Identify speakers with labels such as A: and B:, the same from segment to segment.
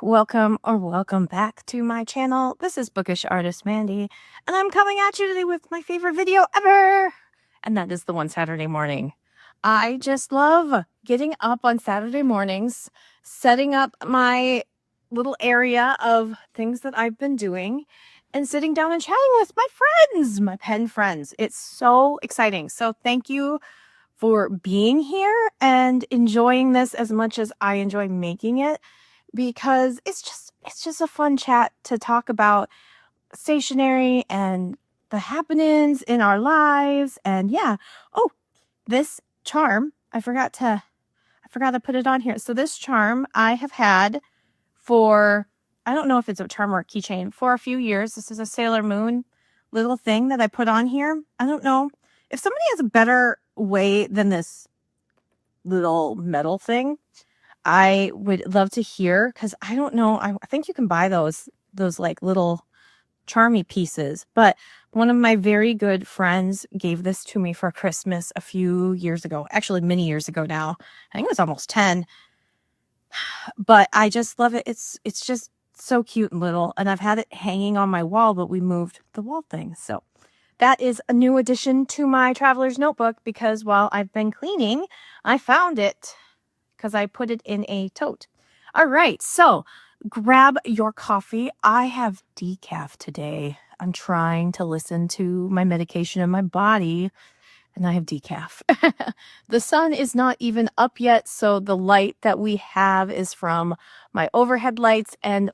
A: welcome back to my channel. This is Bookish Artist Mandy, and I'm coming at you today with my favorite video ever, and that is the one Saturday morning. I just love getting up on Saturday mornings, setting up my little area of things that I've been doing, and sitting down and chatting with my friends, my pen friends. It's so exciting. So thank you for being here and enjoying this as much as I enjoy making it, because it's just a fun chat to talk about stationery and the happenings in our lives. And yeah, oh, this charm, I forgot to put it on here. So this charm I have had for, I don't know if it's a charm or a keychain, for a few years. This is a Sailor Moon little thing that I put on here. I don't know if somebody has a better way than this little metal thing. I would love to hear, because I don't know. I think you can buy those like little charmy pieces. But one of my very good friends gave this to me for Christmas a few years ago. Actually, many years ago now. I think it was almost 10. But I just love it. It's just so cute and little. And I've had it hanging on my wall, but we moved the wall thing. So that is a new addition to my traveler's notebook, because while I've been cleaning, I found it because I put it in a tote. All right, so grab your coffee. I have decaf today. I'm trying to listen to my medication in my body, and I have decaf. The sun is not even up yet, so the light that we have is from my overhead lights, and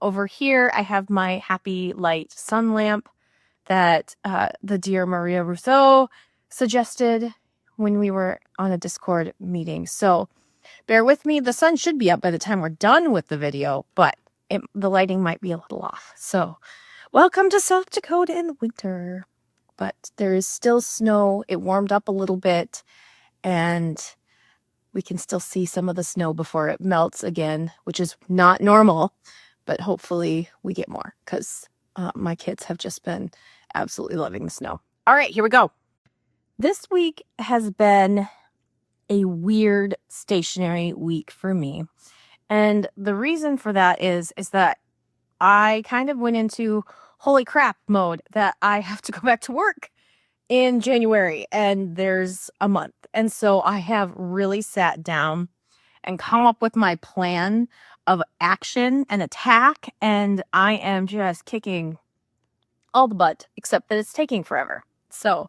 A: over here I have my Happy Light sun lamp that the dear Maria Rousseau suggested when we were on a Discord meeting. So bear with me. The sun should be up by the time we're done with the video, but the lighting might be a little off. So welcome to South Dakota in the winter, but there is still snow. It warmed up a little bit, and we can still see some of the snow before it melts again, which is not normal, but hopefully we get more, because my kids have just been absolutely loving the snow. All right, here we go. This week has been a weird stationery week for me. And the reason for that is that I kind of went into holy crap mode that I have to go back to work in January, and there's a month. And so I have really sat down and come up with my plan of action and attack, and I am just kicking all the butt, except that it's taking forever. So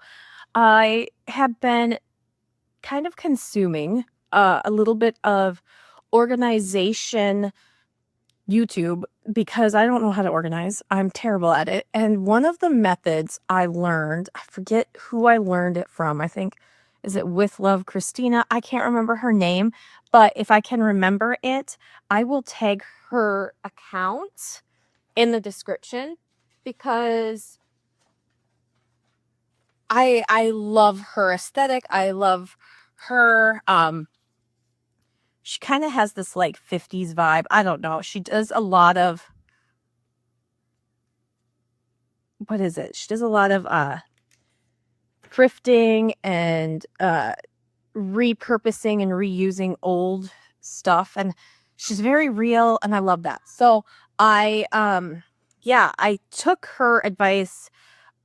A: I have been kind of consuming a little bit of organization YouTube, because I don't know how to organize. I'm terrible at it. And one of the methods I learned, I forget who I learned it from. I think, is it With Love Christina? I can't remember her name, but if I can remember it, I will tag her account in the description, because I love her aesthetic. I love her. She kind of has this like 50s vibe. I don't know. She does a lot of, what is it? She does a lot of thrifting and repurposing and reusing old stuff, and she's very real, and I love that. So I took her advice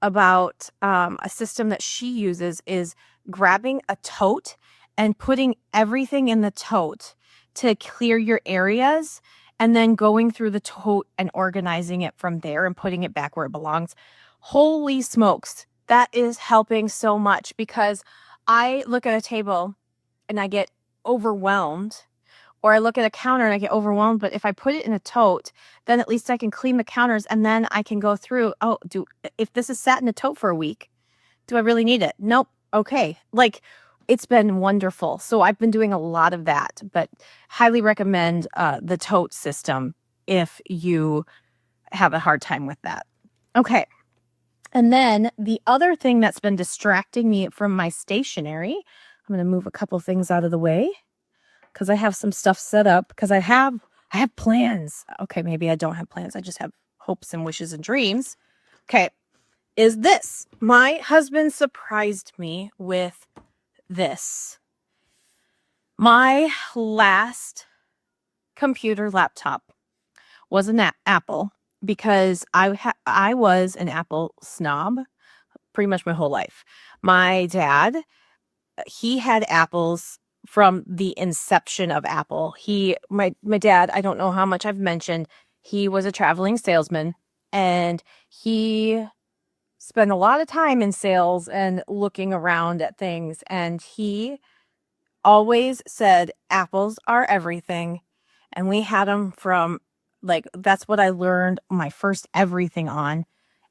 A: about a system that she uses, is grabbing a tote and putting everything in the tote to clear your areas, and then going through the tote and organizing it from there and putting it back where it belongs. Holy smokes, that is helping so much, because I look at a table and I get overwhelmed, or I look at a counter and I get overwhelmed. But if I put it in a tote, then at least I can clean the counters, and then I can go through, if this is sat in a tote for a week, do I really need it? Nope. Okay. Like, it's been wonderful. So I've been doing a lot of that, but highly recommend the tote system if you have a hard time with that. Okay. And then the other thing that's been distracting me from my stationery, I'm going to move a couple things out of the way, because I have some stuff set up, because I have plans. Okay, maybe I don't have plans. I just have hopes and wishes and dreams. Okay, is this. My husband surprised me with this. My last computer laptop was an apple because I was an apple snob pretty much my whole life. My dad, he had apples from the inception of Apple. My dad, I don't know how much I've mentioned, he was a traveling salesman and he spent a lot of time in sales and looking around at things, and he always said apples are everything. And we had them from, like, that's what I learned my first everything on.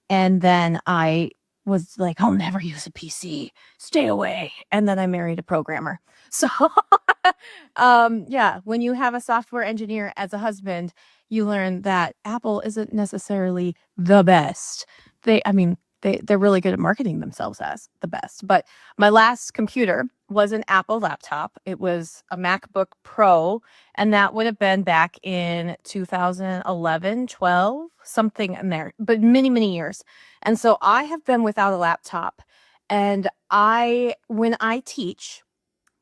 A: And then I was like, I'll never use a PC. Stay away. And then I married a programmer. So, yeah, when you have a software engineer as a husband, you learn that Apple isn't necessarily the best. I mean, they're really good at marketing themselves as the best. But my last computer was an Apple laptop. It was a MacBook Pro, and that would have been back in 2011, 12, something in there, but many, many years. And so I have been without a laptop. And when I teach,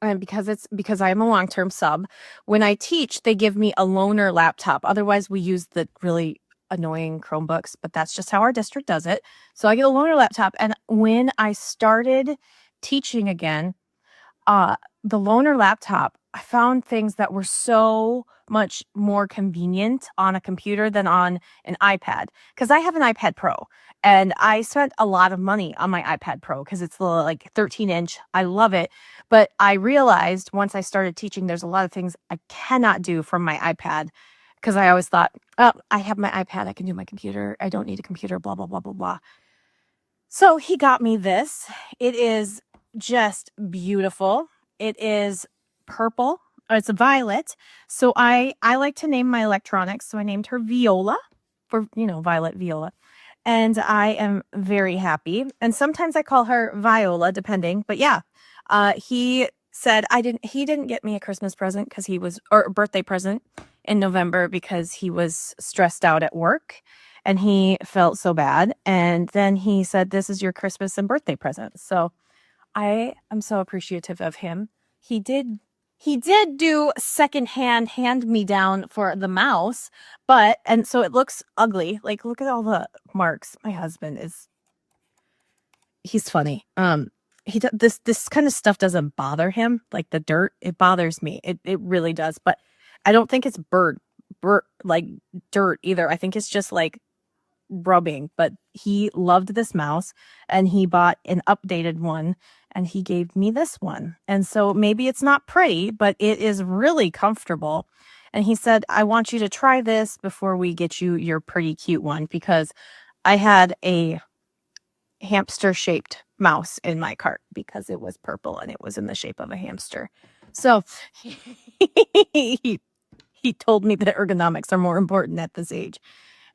A: and because I am a long-term sub, when I teach, they give me a loaner laptop. Otherwise, we use the really annoying Chromebooks, but that's just how our district does it. So I get a loaner laptop. And when I started teaching again, the loaner laptop, I found things that were so much more convenient on a computer than on an iPad. Because I have an iPad Pro, and I spent a lot of money on my iPad Pro because it's the like 13-inch. I love it. But I realized once I started teaching, there's a lot of things I cannot do from my iPad because I always thought, oh, I have my iPad. I can do my computer. I don't need a computer, blah, blah, blah, blah, blah. So he got me this. It is just beautiful. It is purple. It's a violet. So I like to name my electronics. So I named her Viola for, Violet Viola. And I am very happy. And sometimes I call her Viola, depending. But yeah, he said he didn't get me a Christmas present or a birthday present in November because he was stressed out at work. And he felt so bad. And then he said, this is your Christmas and birthday present. So I am so appreciative of him. He did do secondhand hand-me-down for the mouse, and so it looks ugly. Like, look at all the marks. My husband he's funny. This kind of stuff doesn't bother him. Like the dirt, it bothers me. It really does. But I don't think it's like dirt either. I think it's just like rubbing. But he loved this mouse and he bought an updated one and he gave me this one. And so maybe it's not pretty, but it is really comfortable. And he said, I want you to try this before we get you your pretty cute one, because I had a hamster shaped mouse in my cart because it was purple and it was in the shape of a hamster. So he told me that ergonomics are more important at this age.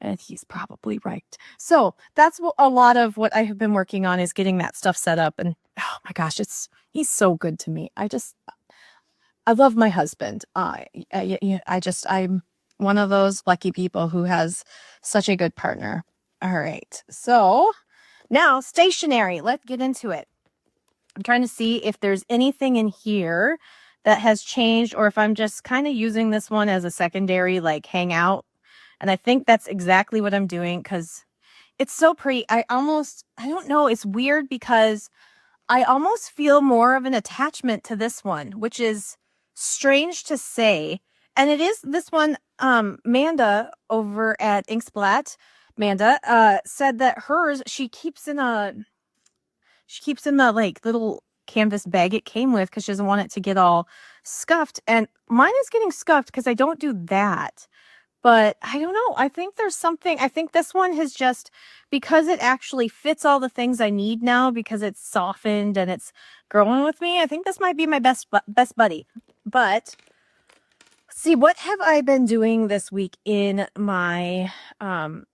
A: And he's probably right. So that's a lot of what I have been working on, is getting that stuff set up. And oh my gosh, he's so good to me. I love my husband. I'm one of those lucky people who has such a good partner. All right. So now stationery, let's get into it. I'm trying to see if there's anything in here that has changed, or if I'm just kind of using this one as a secondary, like, hangout. And I think that's exactly what I'm doing because it's so pretty. I don't know. It's weird because I almost feel more of an attachment to this one, which is strange to say. And it is this one, Manda over at Inksplat, Manda, said that hers, she keeps in the like little canvas bag it came with because she doesn't want it to get all scuffed. And mine is getting scuffed because I don't do that. But I don't know. I think there's something. I think this one has just, because it actually fits all the things I need now, because it's softened and it's growing with me. I think this might be my best buddy. But see, what have I been doing this week in my TN?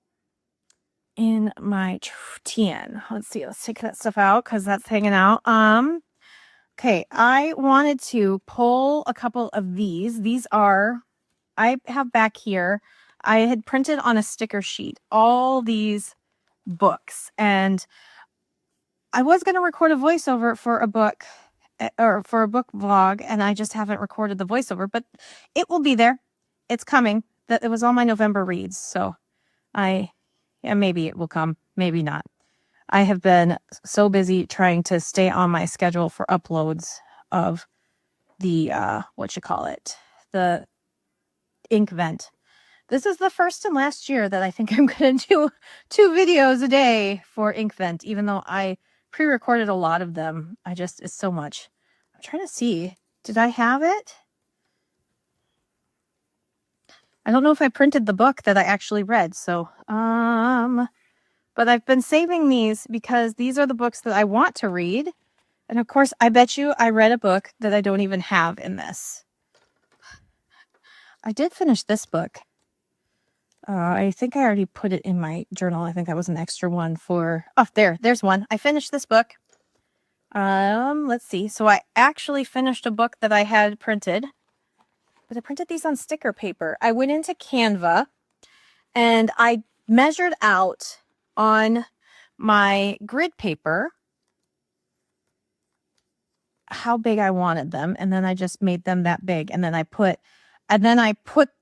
A: Let's see. Let's take that stuff out because that's hanging out. Okay, I wanted to pull a couple of these. These are, I have back here, I had printed on a sticker sheet all these books, and I was going to record a voiceover for a book, or for a book vlog, and I just haven't recorded the voiceover, but it will be there. It's coming. that it was all my November reads. So yeah, maybe it will come, maybe not. I have been so busy trying to stay on my schedule for uploads of the, the ink vent. This is the first and last year that I think I'm going to do 2 videos a day for ink vent, even though I pre-recorded a lot of them. It's so much. I'm trying to see, did I have it? I don't know if I printed the book that I actually read. So, but I've been saving these because these are the books that I want to read. And of course, I bet you I read a book that I don't even have in this. I did finish this book. I think I already put it in my journal. I think that was an extra one for, oh, there's one. I finished this book. Let's see. So I actually finished a book that I had printed, but I printed these on sticker paper. I went into Canva and I measured out on my grid paper how big I wanted them. And then I just made them that big. And then I put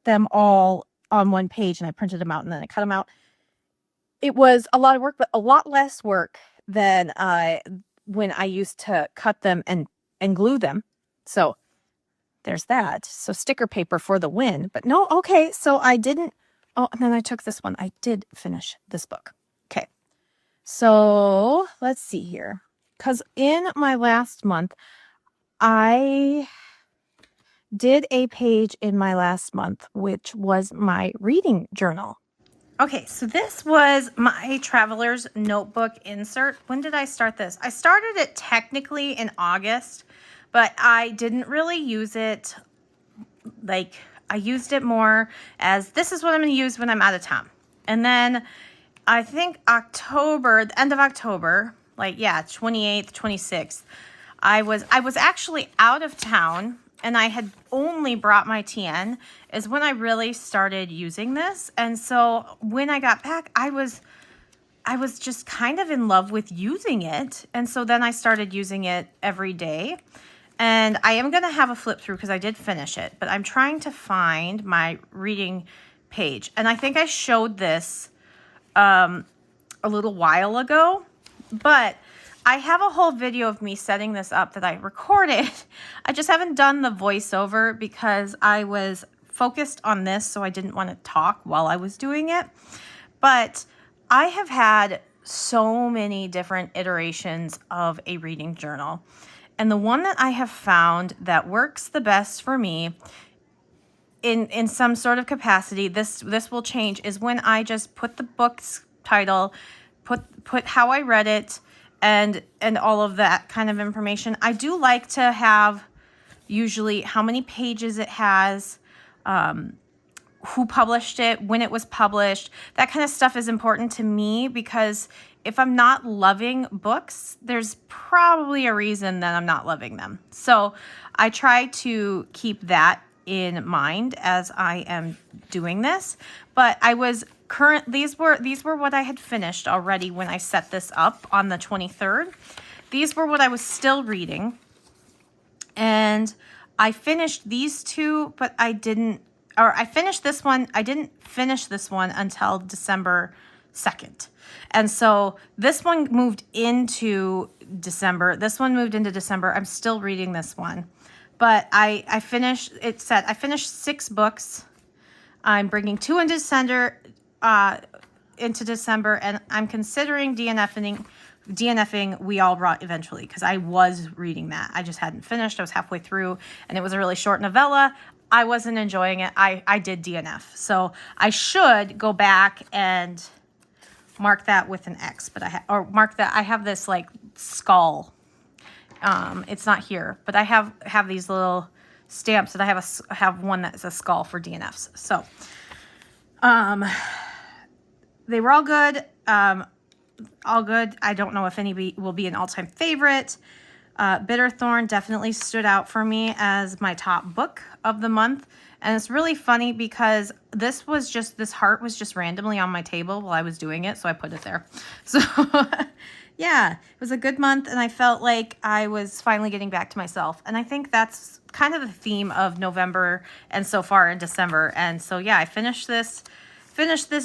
A: them all on one page and I printed them out and then I cut them out. It was a lot of work, but a lot less work than when I used to cut them and glue them. So there's that. So sticker paper for the win. But no, okay. So I didn't. Oh, and then I took this one. I did finish this book. Okay. So let's see here. Because in my last month, I did a page in my last month, which was my reading journal. Okay, so this was my traveler's notebook insert. When did I start this? I started it technically in August, but I didn't really use it. Like, I used it more as this is what I'm going to use when I'm out of town. And then I think October, the end of October, like, yeah, 28th, 26th, I was actually out of town and I had only brought my TN is when I really started using this. And so when I got back, I was just kind of in love with using it. And so then I started using it every day. And I am going to have a flip through because I did finish it, but I'm trying to find my reading page. And I think I showed this a little while ago, but I have a whole video of me setting this up that I recorded. I just haven't done the voiceover because I was focused on this, so I didn't want to talk while I was doing it. But I have had so many different iterations of a reading journal. And the one that I have found that works the best for me in some sort of capacity, this will change, is when I just put the book's title, put how I read it, and all of that kind of information. I do like to have usually how many pages it has, who published it, when it was published. That kind of stuff is important to me because if I'm not loving books, there's probably a reason that I'm not loving them. So I try to keep that in mind as I am doing this. But these were what I had finished already when I set this up on the 23rd. These were what I was still reading. And I finished these two, but I finished this one. I didn't finish this one until December 2nd. And so this one moved into December. This one moved into December. I'm still reading this one. But I finished 6 books. I'm bringing 2 into December, and I'm considering DNFing We All Rot eventually, because I was reading that. I just hadn't finished. I was halfway through, and it was a really short novella. I wasn't enjoying it. I did DNF. So I should go back and mark that with an X, but mark that. I have this like skull. It's not here, but I have these little stamps that I have one that's a skull for DNFs. So, they were all good. All good. I don't know if any will be an all-time favorite. Bitterthorn definitely stood out for me as my top book of the month. And it's really funny because this heart was just randomly on my table while I was doing it. So I put it there. So Yeah, it was a good month, and I felt like I was finally getting back to myself. And I think that's kind of the theme of November and so far in December. And so yeah, I finished this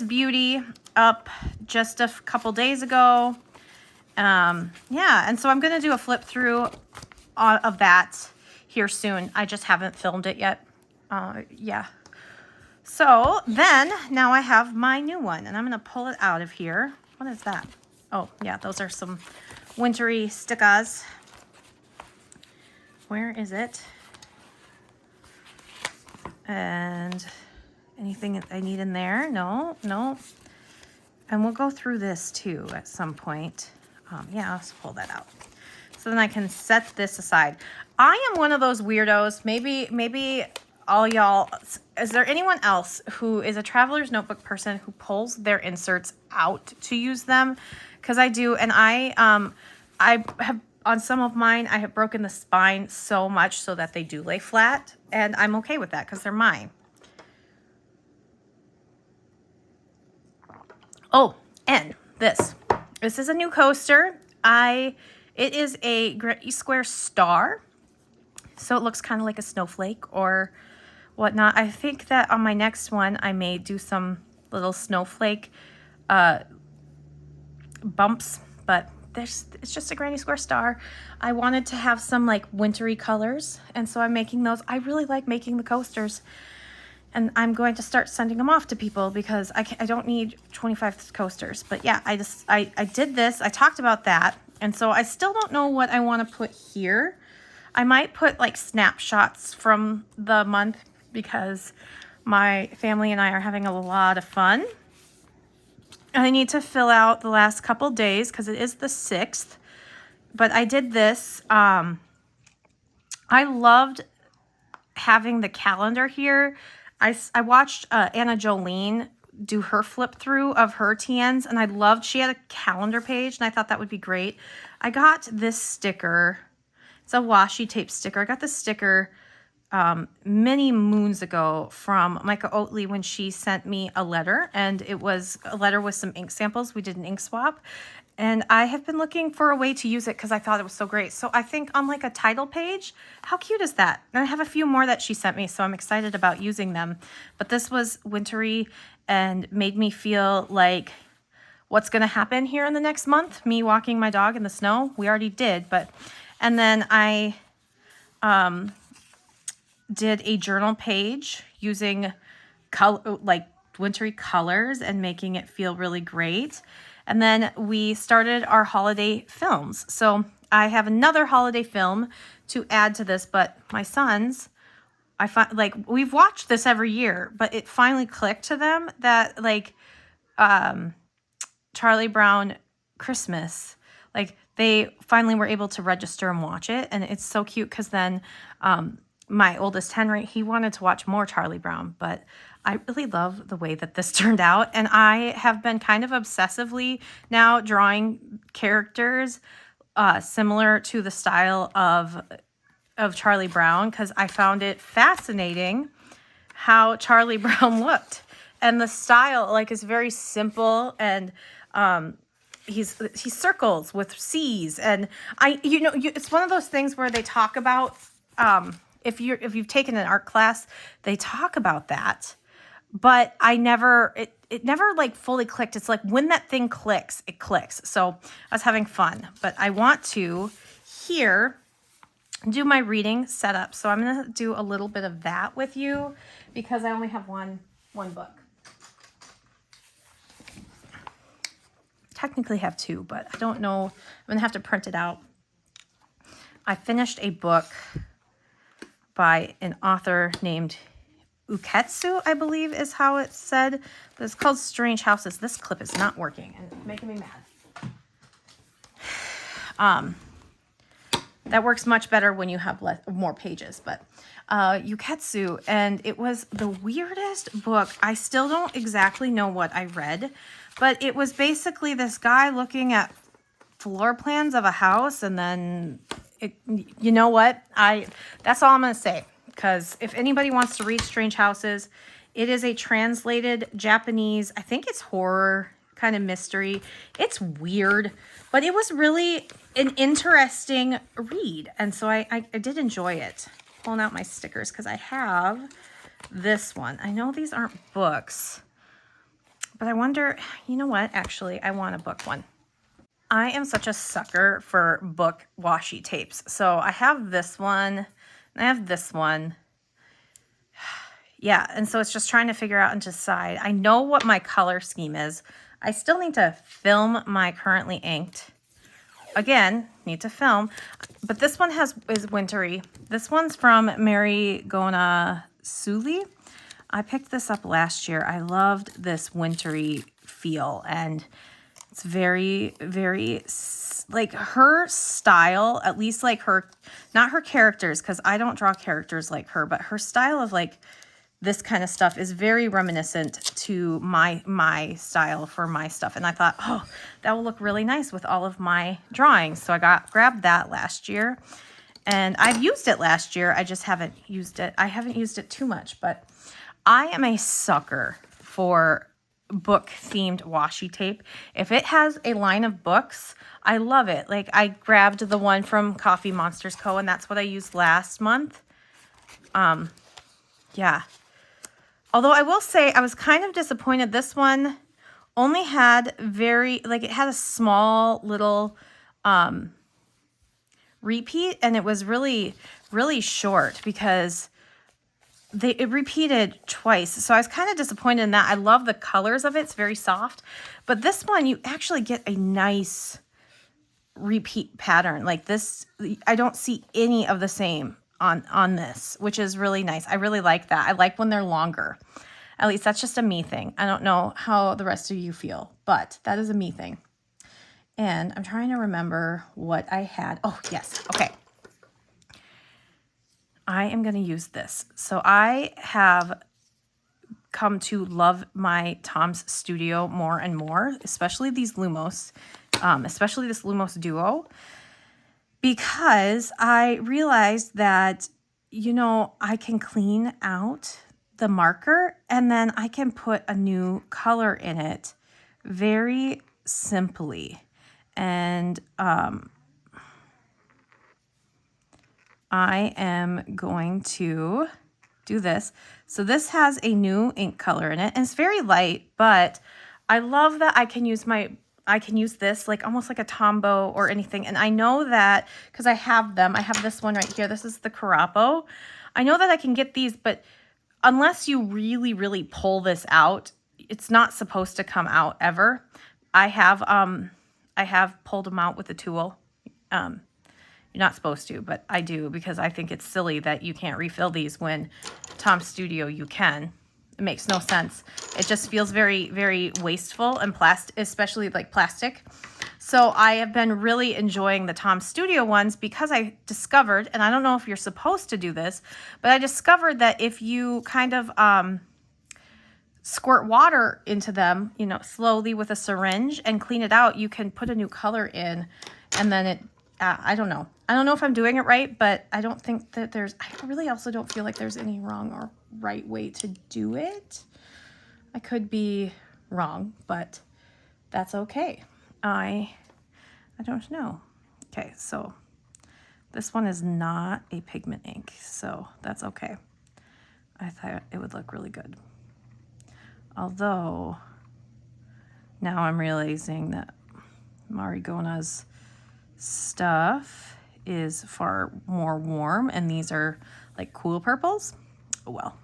A: beauty up just a couple days ago. Yeah, and so I'm gonna do a flip through of that here soon. I just haven't filmed it yet. Yeah. So then now I have my new one, and I'm gonna pull it out of here. What is that? Oh yeah, those are some wintry stickers. Where is it? And anything that I need in there? No. And we'll go through this too at some point. Yeah, let's pull that out. So then I can set this aside. I am one of those weirdos. Maybe all y'all, is there anyone else who is a traveler's notebook person who pulls their inserts out to use them? Because I do, and I have, on some of mine, I have broken the spine so much so that they do lay flat, and I'm okay with that because they're mine. Oh, and this is a new coaster. It is a gray square star, so it looks kind of like a snowflake or whatnot. I think that on my next one, I may do some little snowflake bumps, but it's just a granny square star. I wanted to have some like wintry colors, and so I'm making those. I really like making the coasters, and I'm going to start sending them off to people because I don't need 25 coasters. But yeah, I did this. I talked about that, and so I still don't know what I want to put here. I might put like snapshots from the month because my family and I are having a lot of fun. I need to fill out the last couple days because it is the 6th. But I did this. I loved having the calendar here. I watched Anna Jolene do her flip through of her TNs, and I loved, she had a calendar page, and I thought that would be great. I got this sticker. It's a washi tape sticker. I got this sticker many moons ago from Micah Oatley when she sent me a letter, and it was a letter with some ink samples. We did an ink swap, and I have been looking for a way to use it because I thought it was so great. So I think on like a title page, how cute is that? And I have a few more that she sent me, so I'm excited about using them. But this was wintry and made me feel like what's going to happen here in the next month, me walking my dog in the snow. We already did, but, and then I did a journal page using like wintry colors and making it feel really great. And then we started our holiday films. So I have another holiday film to add to this, but my sons, I find like we've watched this every year, but it finally clicked to them that like Charlie Brown Christmas, like they finally were able to register and watch it. And it's so cute because then my oldest Henry, he wanted to watch more Charlie Brown, but I really love the way that this turned out. And I have been kind of obsessively now drawing characters similar to the style of Charlie Brown, because I found it fascinating how Charlie Brown looked. And the style like is very simple, and he circles with C's, and it's one of those things where they talk about if you've taken an art class, they talk about that, but it never like fully clicked. It's like when that thing clicks, it clicks. So I was having fun, but I want to here do my reading setup. So I'm going to do a little bit of that with you because I only have one book. Technically have two, but I don't know. I'm going to have to print it out. I finished a book by an author named Uketsu, I believe is how it's said. But it's called Strange Houses. This clip is not working and it's making me mad. That works much better when you have more pages, but Uketsu, and it was the weirdest book. I still don't exactly know what I read, but it was basically this guy looking at floor plans of a house, and then you know what? That's all I'm going to say, because if anybody wants to read Strange Houses, it is a translated Japanese, I think it's horror kind of mystery. It's weird, but it was really an interesting read. And so I did enjoy it. Pulling out my stickers because I have this one. I know these aren't books, but I wonder, you know what? Actually, I want a book one. I am such a sucker for book washi tapes. So I have this one, and I have this one. Yeah, and so it's just trying to figure out and decide. I know what my color scheme is. I still need to film my currently inked. Again, need to film. But this one is wintry. This one's from Mary Gona Suli. I picked this up last year. I loved this wintry feel, and it's very, very, like her style, at least like her, not her characters, because I don't draw characters like her, but her style of like this kind of stuff is very reminiscent to my style for my stuff. And I thought, oh, that will look really nice with all of my drawings. So I grabbed that last year, and I've used it last year. I just haven't used it. I haven't used it too much, but I am a sucker for book themed washi tape. If it has a line of books, I love it. Like I grabbed the one from Coffee Monsters Co. and that's what I used last month. Yeah. Although I will say I was kind of disappointed. This one only had it had a small little repeat, and it was really, really short because it repeated twice. So I was kind of disappointed in that. I love the colors of it. It's very soft. But this one, you actually get a nice repeat pattern. Like this, I don't see any of the same on this, which is really nice. I really like that. I like when they're longer. At least that's just a me thing. I don't know how the rest of you feel, but that is a me thing. And I'm trying to remember what I had. Oh, yes. Okay. I am going to use this. So I have come to love my Tom's Studio more and more, especially these Lumos, especially this Lumos Duo, because I realized that, you know, I can clean out the marker and then I can put a new color in it very simply. And I am going to do this. So this has a new ink color in it, and it's very light, but I love that I can use this like almost like a Tombow or anything. And I know that because I have them. I have this one right here. This is the Carapo. I know that I can get these, but unless you really, really pull this out, it's not supposed to come out ever. I have pulled them out with a tool. You're not supposed to, but I do because I think it's silly that you can't refill these when Tom's Studio you can. It makes no sense. It just feels very, very wasteful and especially like plastic. So I have been really enjoying the Tom's Studio ones because I discovered, and I don't know if you're supposed to do this, but I discovered that if you kind of squirt water into them, you know, slowly with a syringe and clean it out, you can put a new color in, and then it, I don't know. I don't know if I'm doing it right, but I don't think that I really also don't feel like there's any wrong or right way to do it. I could be wrong, but that's okay. I don't know. Okay, so this one is not a pigment ink, so that's okay. I thought it would look really good. Although, now I'm realizing that Marigona's stuff is far more warm, and these are like cool purples. Oh well.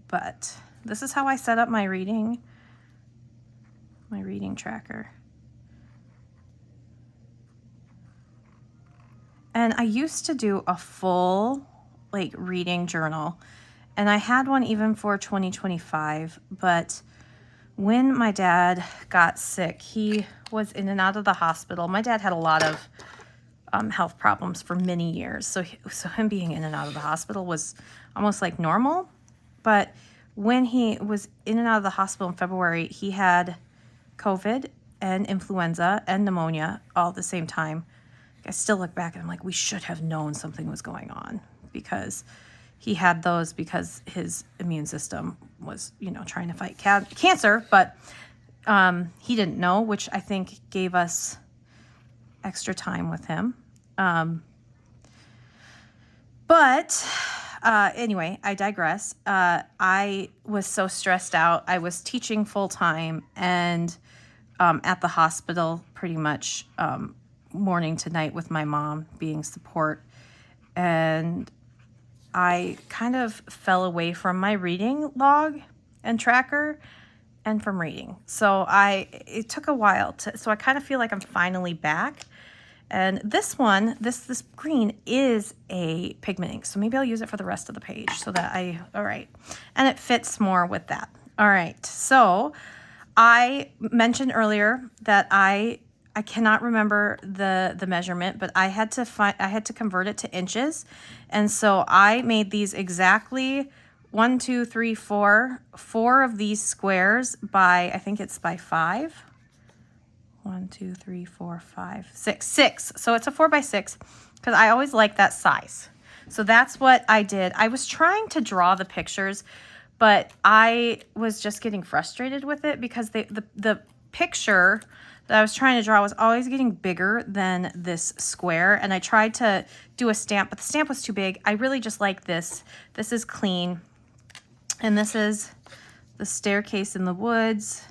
A: But this is how I set up my reading tracker. And I used to do a full like reading journal, and I had one even for 2025, but when my dad got sick, he was in and out of the hospital. My dad had a lot of health problems for many years. So him being in and out of the hospital was almost like normal. But when he was in and out of the hospital in February, he had COVID and influenza and pneumonia all at the same time. I still look back and I'm like, we should have known something was going on because he had those because his immune system was, you know, trying to fight cancer, but he didn't know, which I think gave us extra time with him. But anyway, I digress. I was so stressed out. I was teaching full time and at the hospital pretty much morning to night with my mom being support. And I kind of fell away from my reading log and tracker and from reading. So it took a while so I kind of feel like I'm finally back. And this one, this green is a pigment ink. So maybe I'll use it for the rest of the page so that all right. And it fits more with that. All right. So I mentioned earlier that I cannot remember the measurement, but I had to convert it to inches. And so I made these exactly 1, 2, 3, 4 of these squares by, I think it's by 5. 1, 2, 3, 4, 5, 6. So it's a 4 by 6 because I always like that size. So that's what I did. I was trying to draw the pictures, but I was just getting frustrated with it because the picture that I was trying to draw was always getting bigger than this square. And I tried to do a stamp, but the stamp was too big. I really just like this. This is clean. And this is the staircase in the woods.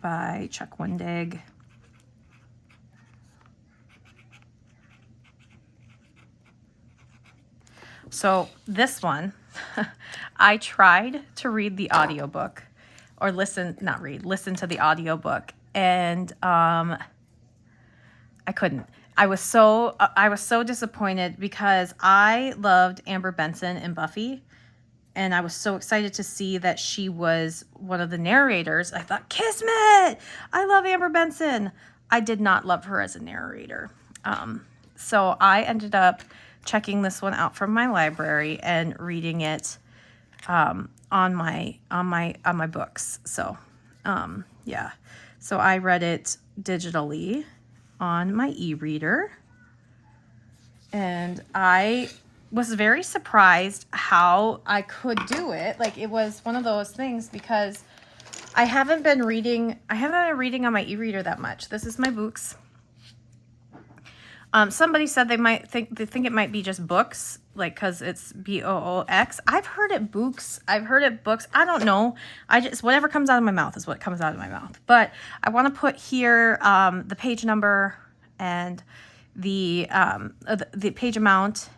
A: By Chuck Wendig. So this one, I tried to read the audiobook or listen to the audiobook, and I couldn't. I was so disappointed because I loved Amber Benson in Buffy. And I was so excited to see that she was one of the narrators. I thought, Kismet! I love Amber Benson. I did not love her as a narrator. So I ended up checking this one out from my library and reading it on my books. So yeah. So I read it digitally on my e-reader. And I was very surprised how I could do it. Like, it was one of those things because I haven't been reading on my e-reader that much. This is my books. Somebody said they think it might be just books, like, because it's BOOX. I've heard it books. I've heard it books. I don't know. Whatever comes out of my mouth is what comes out of my mouth. But I want to put here the page number and the page amount,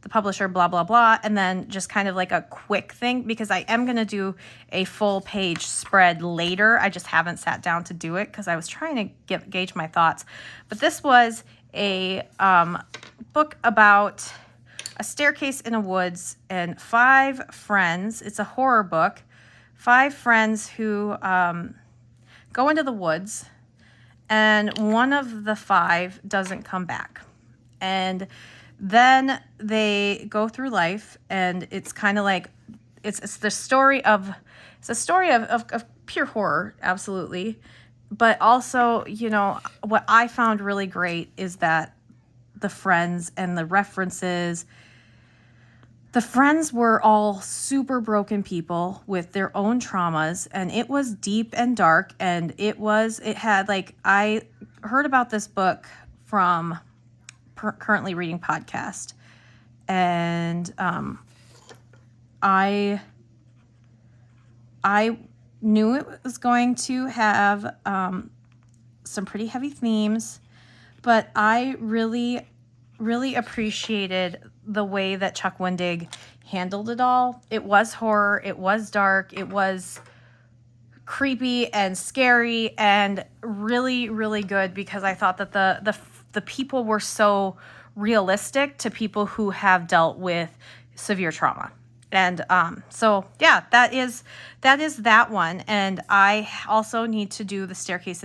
A: the publisher, blah, blah, blah, and then just kind of like a quick thing because I am going to do a full page spread later. I just haven't sat down to do it because I was trying to gauge my thoughts. But this was a book about a staircase in a woods and 5 friends. It's a horror book. 5 friends who go into the woods, and one of the 5 doesn't come back. And then they go through life, and it's kind of like it's a story of pure horror, absolutely. But also, you know, what I found really great is that the friends and the references, the friends were all super broken people with their own traumas, and it was deep and dark, and it had like, I heard about this book from Currently Reading podcast, and I knew it was going to have some pretty heavy themes, but I really, really appreciated the way that Chuck Wendig handled it all. It was horror, it was dark, it was creepy and scary, and really, really good because I thought that the people were so realistic to people who have dealt with severe trauma. And so yeah, that is that one. And I also need to do the staircase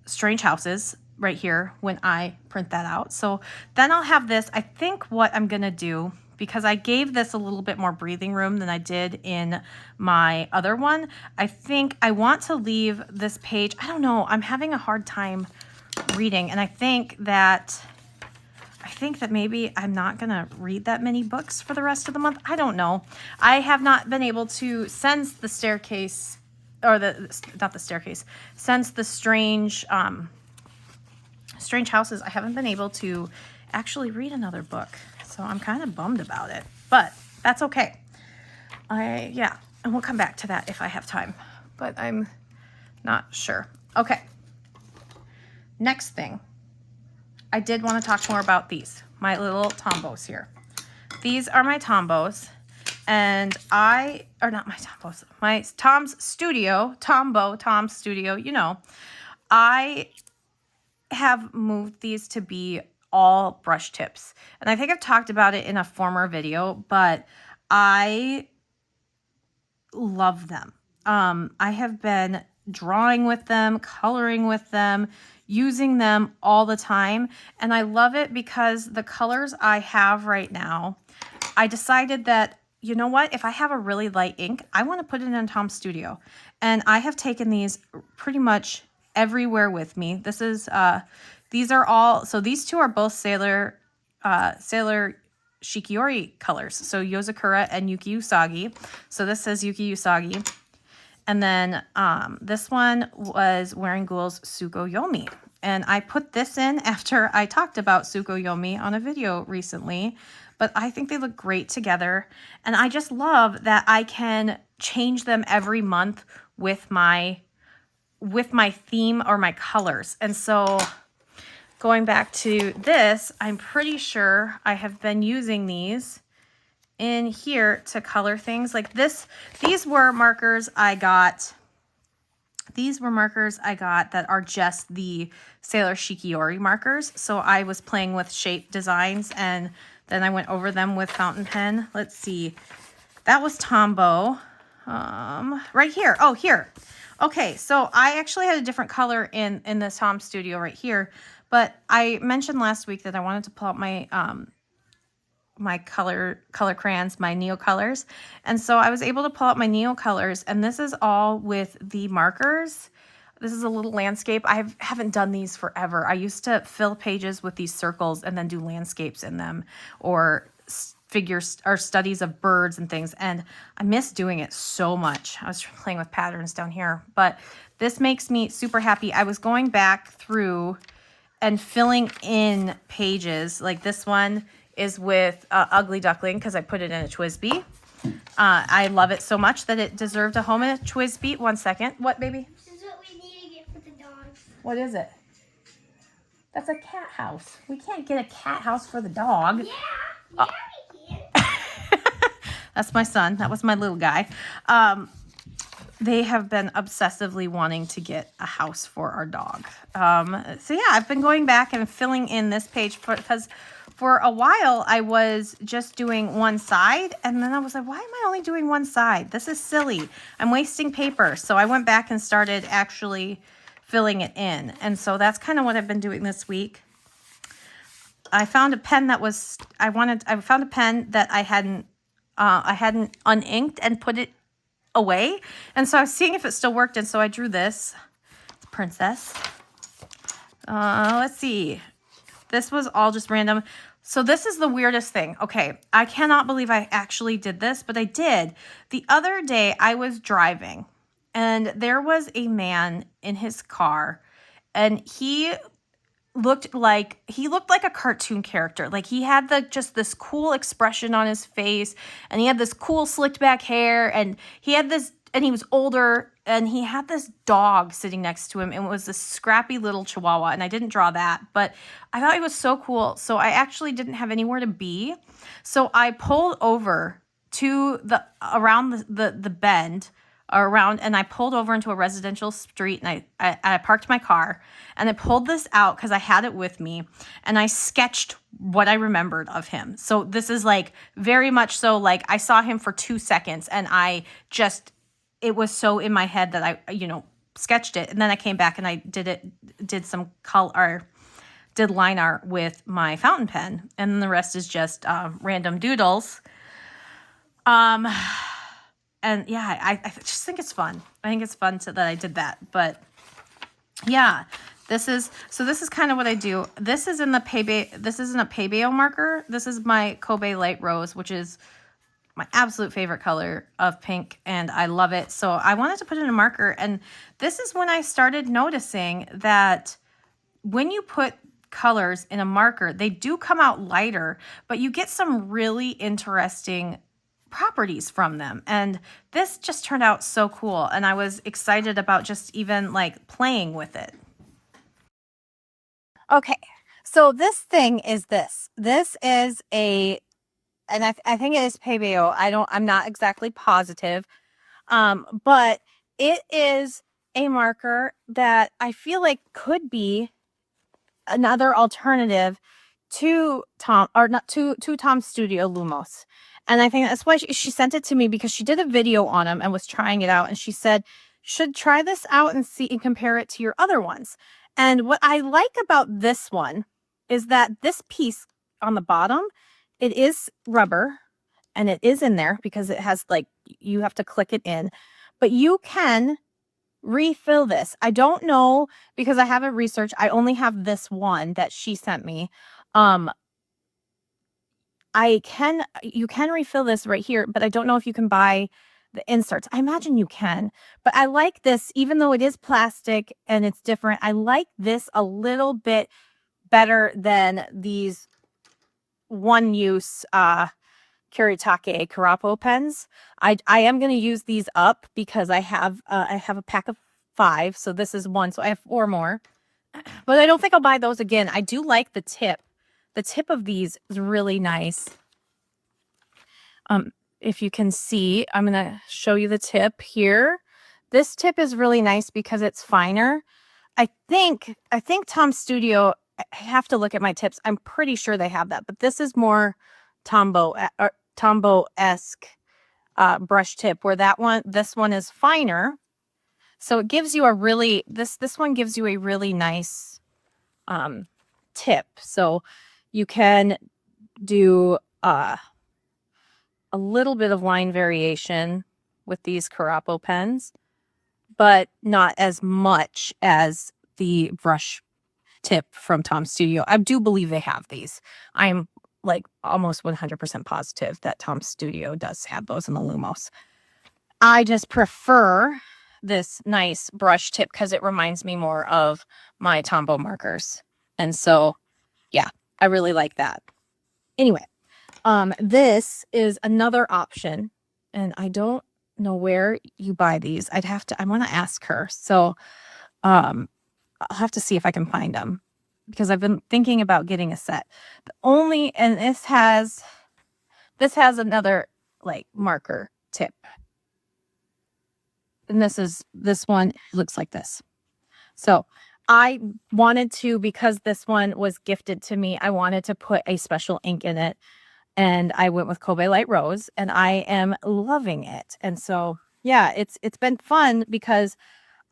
A: Strange Houses right here when I print that out. So then I'll have this. I think what I'm gonna do, because I gave this a little bit more breathing room than I did in my other one. I think I want to leave this page. I don't know. I'm having a hard time reading, and I think that maybe I'm not going to read that many books for the rest of the month. I don't know. I have not been able to, since the staircase, or not the staircase, since the strange houses, I haven't been able to actually read another book. So I'm kind of bummed about it, but that's okay. Yeah, and we'll come back to that if I have time, but I'm not sure. Okay. Next thing. I did want to talk more about these, my little Tombos here. These are my Tombos, and my Tom's Studio, Tom's Studio, you know. I have moved these to be all brush tips, and I think I've talked about it in a former video, but I love them. I have been drawing with them, coloring with them, using them all the time. And I love it because the colors I have right now, I decided that, you know what, if I have a really light ink, I want to put it in Tom's Studio. And I have taken these pretty much everywhere with me. This is, these are all, so these two are both Sailor Shikiori colors. So Yozakura and Yuki Usagi. So this says Yuki Usagi. And then this one was Wearing Ghoul's Tsukuyomi. And I put this in after I talked about Tsukuyomi on a video recently. But I think they look great together. And I just love that I can change them every month with my theme or my colors. And so going back to this, I'm pretty sure I have been using these in here to color things like this. These were markers I got that are just the Sailor Shikiori markers. So I was playing with shape designs and then I went over them with fountain pen. Let's see. That was Tombow. Right here. Oh, here. Okay, so I actually had a different color in this Tom Studio right here, but I mentioned last week that I wanted to pull out my my color crayons, my Neo colors. And so I was able to pull out my Neo colors, and this is all with the markers. This is a little landscape. I haven't done these forever. I used to fill pages with these circles and then do landscapes in them, or figures or studies of birds and things. And I miss doing it so much. I was playing with patterns down here, but this makes me super happy. I was going back through and filling in pages. Like this one is with Ugly Duckling because I put it in a Twisby. I love it so much that it deserved a home in a Twisby. 1 second. What, baby?
B: This is what we need to get for the dogs.
A: What is it? That's a cat house. We can't get a cat house for the dog.
B: Yeah, we can.
A: That's my son. That was my little guy. They have been obsessively wanting to get a house for our dog. So yeah, I've been going back and filling in this page because for a while I was just doing one side, and then I was like, why am I only doing one side? This is silly. I'm wasting paper. So I went back and started actually filling it in. And so that's kind of what I've been doing this week. I found a pen that was, I found a pen that I hadn't uninked and put it away. And so I was seeing if it still worked. And so I drew this. It's Princess. Let's see. This was all just random. So this is the weirdest thing. Okay, I cannot believe I actually did this, but I did. The other day I was driving and there was a man in his car, and he looked like a cartoon character. Like he had just this cool expression on his face, and he had this cool slicked back hair, and he was older, and he had this dog sitting next to him, and it was this scrappy little Chihuahua, and I didn't draw that, but I thought it was so cool. So I actually didn't have anywhere to be. So I pulled over to around the bend, and I pulled over into a residential street, and I parked my car, and I pulled this out because I had it with me, and I sketched what I remembered of him. So this is like very much so like I saw him for 2 seconds, and it was so in my head that I sketched it, and then I came back and I did some color, did line art with my fountain pen, and then the rest is just random doodles. And yeah, I just think it's fun. I think it's fun that I did that. But yeah, this is kind of what I do. This is in the this isn't a Pebeo marker. This is my Kobe Light Rose, which is my absolute favorite color of pink, and I love it. So I wanted to put in a marker, and this is when I started noticing that when you put colors in a marker, they do come out lighter, but you get some really interesting properties from them. And this just turned out so cool, and I was excited about just even like playing with it. Okay, so this thing is this. This is a, and I think it is Pebeo. I'm not exactly positive. But it is a marker that I feel like could be another alternative to Tom's Studio Lumos. And I think that's why she sent it to me, because she did a video on them and was trying it out. And she said, should try this out and see and compare it to your other ones. And what I like about this one is that this piece on the bottom, it is rubber, and it is in there because it has, like, you have to click it in, but you can refill this. I don't know, because I haven't researched. I only have this one that she sent me. You can refill this right here, but I don't know if you can buy the inserts. I imagine you can, but I like this, even though it is plastic and it's different. I like this a little bit better than these one-use Kuretake Karapo pens. I am going to use these up because I have a pack of 5, so this is 1, so I have 4 more. But I don't think I'll buy those again. I do like the tip. The tip of these is really nice. If you can see, I'm going to show you the tip here. This tip is really nice because it's finer. I think Tom Studio, I have to look at my tips. I'm pretty sure they have that, but this is more Tombow-esque brush tip, where this one is finer. So it gives you a really, this one gives you a really nice tip. So you can do a little bit of line variation with these Karapo pens, but not as much as the brush tip from Tom Studio. I do believe they have these. I'm like almost 100% positive that Tom Studio does have those in the Lumos. I just prefer this nice brush tip because it reminds me more of my Tombow markers. And so, yeah, I really like that. Anyway, this is another option, and I don't know where you buy these. I want to ask her. So, I'll have to see if I can find them, because I've been thinking about getting a set. And this has another like marker tip. And this one looks like this. So I wanted to, because this one was gifted to me, I wanted to put a special ink in it. And I went with Kobe Light Rose, and I am loving it. And so, yeah, it's been fun because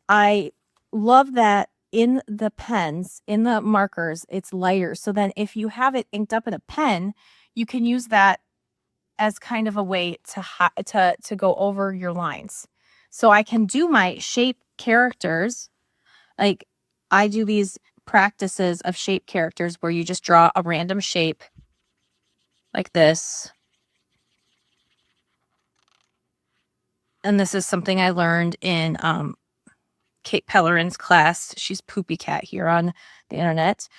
A: I love that in the pens, in the markers, it's lighter. So then if you have it inked up in a pen, you can use that as kind of a way to go over your lines. So I can do my shape characters. Like, I do these practices of shape characters where you just draw a random shape like this. And this is something I learned in Kate Pellerin's class. She's Poopy Cat here on the internet.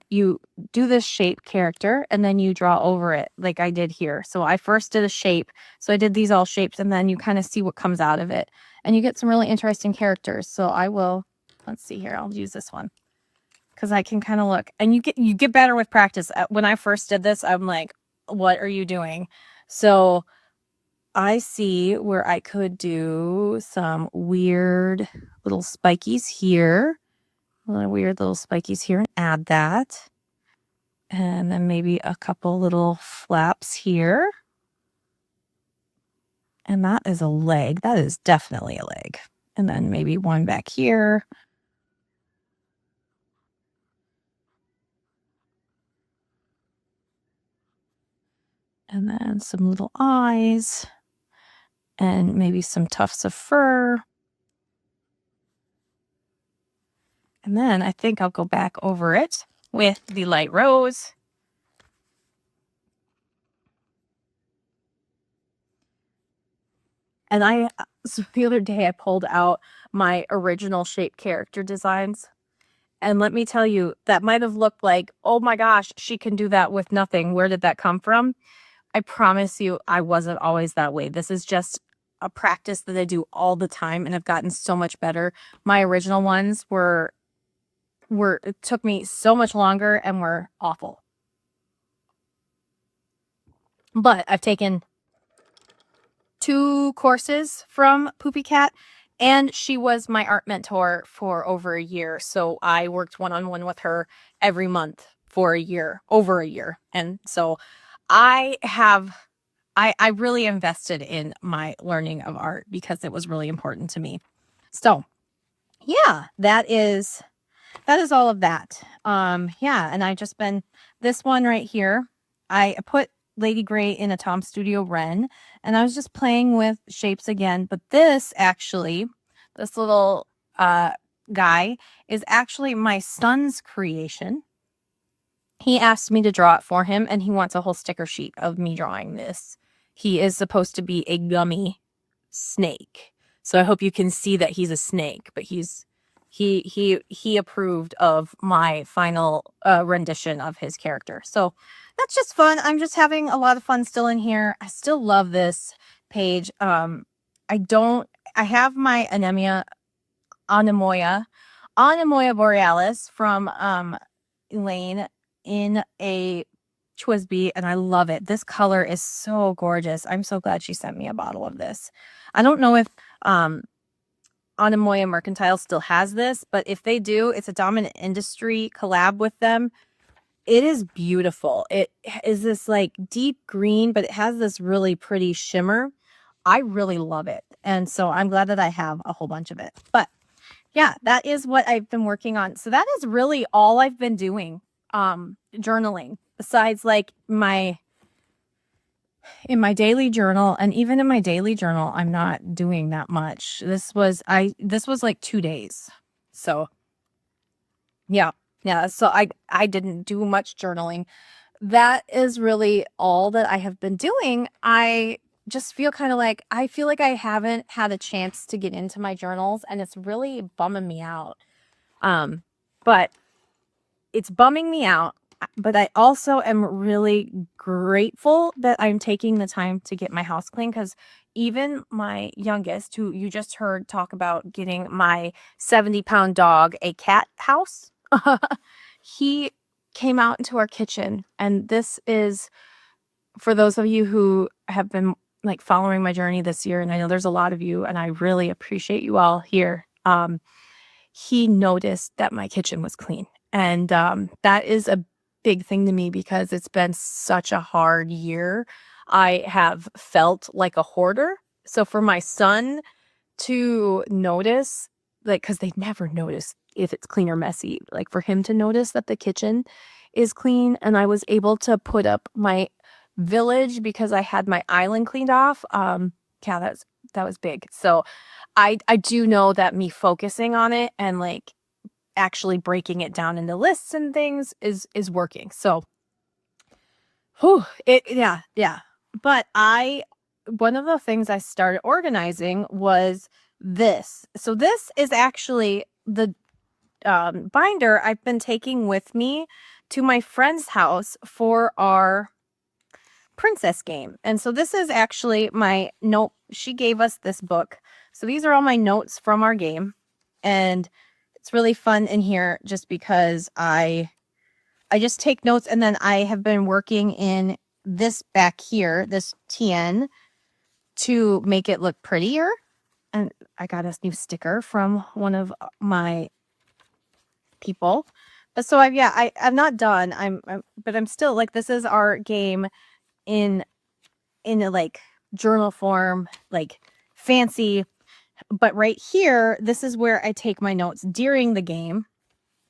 A: You do this shape character and then you draw over it like I did here. So I first did a shape. So I did these all shapes, and then you kind of see what comes out of it. And you get some really interesting characters. So I will, let's see here. I'll use this one because I can kind of look. And you get better with practice. When I first did this, I'm like, what are you doing? So I see where I could do some weird little spikies here. Weird little spikies here, and add that. And then maybe a couple little flaps here. And that is a leg. That is definitely a leg. And then maybe one back here. And then some little eyes. And maybe some tufts of fur. And then I think I'll go back over it with the light rose. And so the other day I pulled out my original shape character designs. And let me tell you, that might have looked like, oh my gosh, she can do that with nothing. Where did that come from? I promise you, I wasn't always that way. This is just a practice that I do all the time, and I've gotten so much better. My original ones it took me so much longer and were awful. But I've taken 2 courses from Poopy Cat, and she was my art mentor for over a year. So I worked one-on-one with her every month for a year, over a year. And so I really invested in my learning of art because it was really important to me. So yeah, that is all of that. Yeah, and I just been this one right here. I put Lady Gray in a Tom Studio Wren, and I was just playing with shapes again. But this little guy is actually my son's creation. He asked me to draw it for him, and he wants a whole sticker sheet of me drawing this. He is supposed to be a gummy snake. So I hope you can see that he's a snake, but he approved of my final rendition of his character. So that's just fun. I'm just having a lot of fun still in here. I still love this page. I have my Anemoia borealis from Elaine in a Twisby, and I love it. This color is so gorgeous. I'm so glad she sent me a bottle of this. I don't know if Anemoia Mercantile still has this, but if they do, it's a Dominant Industry collab with them. It is beautiful. It is this like deep green, but it has this really pretty shimmer. I really love it. And so I'm glad that I have a whole bunch of it. But yeah, that is what I've been working on. So that is really all I've been doing, journaling, besides like in my daily journal. And even in my daily journal, I'm not doing that much. This was like 2 days. So yeah. So I didn't do much journaling. That is really all that I have been doing. I just feel kind of like, I feel like I haven't had a chance to get into my journals, and it's really bumming me out. But it's bumming me out, but I also am really grateful that I'm taking the time to get my house clean, because even my youngest, who you just heard talk about getting my 70-pound dog a cat house, he came out into our kitchen. And this is, for those of you who have been like following my journey this year, and I know there's a lot of you, and I really appreciate you all here. He noticed that my kitchen was clean. And that is a big thing to me, because it's been such a hard year. I have felt like a hoarder. So for my son to notice, like, because they never notice if it's clean or messy, like for him to notice that the kitchen is clean, and I was able to put up my village because I had my island cleaned off. Yeah, that was big. So I do know that me focusing on it and like actually breaking it down into lists and things is working. So yeah. But one of the things I started organizing was this. So this is actually the binder I've been taking with me to my friend's house for our princess game. And so this is actually my note. She gave us this book. So these are all my notes from our game. And it's really fun in here just because I just take notes, and then I have been working in this back here, this TN, to make it look prettier. And I got a new sticker from one of my people. But so I'm not done. But I'm still like, this is our game in a like journal form, like fancy. But right here, this is where I take my notes during the game.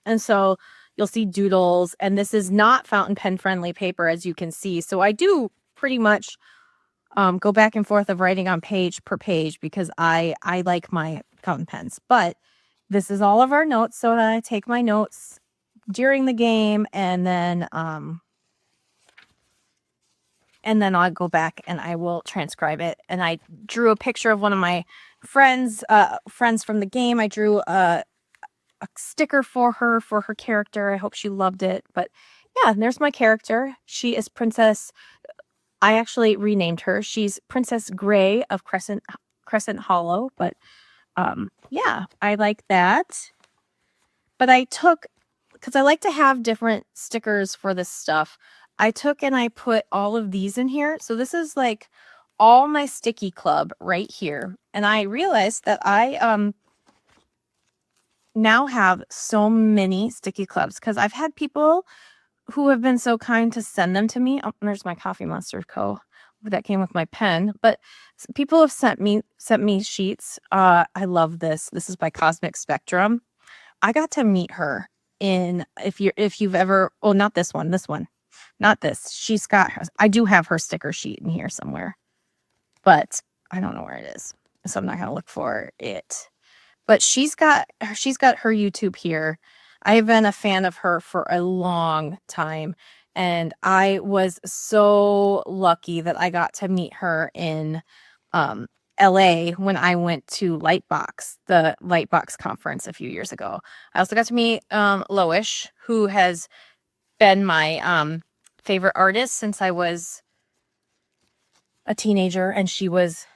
A: And so you'll see doodles, and this is not fountain pen friendly paper, as you can see. So I do pretty much go back and forth of writing on page per page because I like my fountain pens. But this is all of our notes, so I take my notes during the game, and then I'll go back and I will transcribe it. And I drew a picture of one of my friends from the game. I drew a sticker for her character. I hope she loved it. But yeah, there's my character. She is Princess. I actually renamed her. She's Princess Gray of Crescent Hollow. But yeah, I like that. But I took, because I like to have different stickers for this stuff, I took and I put all of these in here. So this is like all my sticky club right here. And I realized that I now have so many sticky clubs because I've had people who have been so kind to send them to me. Oh, there's my Coffee Monster Co. that came with my pen. But people have sent me sheets. I love this. This is by Cosmic Spectrum. I got to meet her in, if you've ever, oh, not this one, not this. She's got, I do have her sticker sheet in here somewhere, but I don't know where it is. So I'm not going to look for it. But she's got her YouTube here. I've been a fan of her for a long time. And I was so lucky that I got to meet her in LA when I went to the Lightbox conference a few years ago. I also got to meet Loish, who has been my favorite artist since I was a teenager, and she was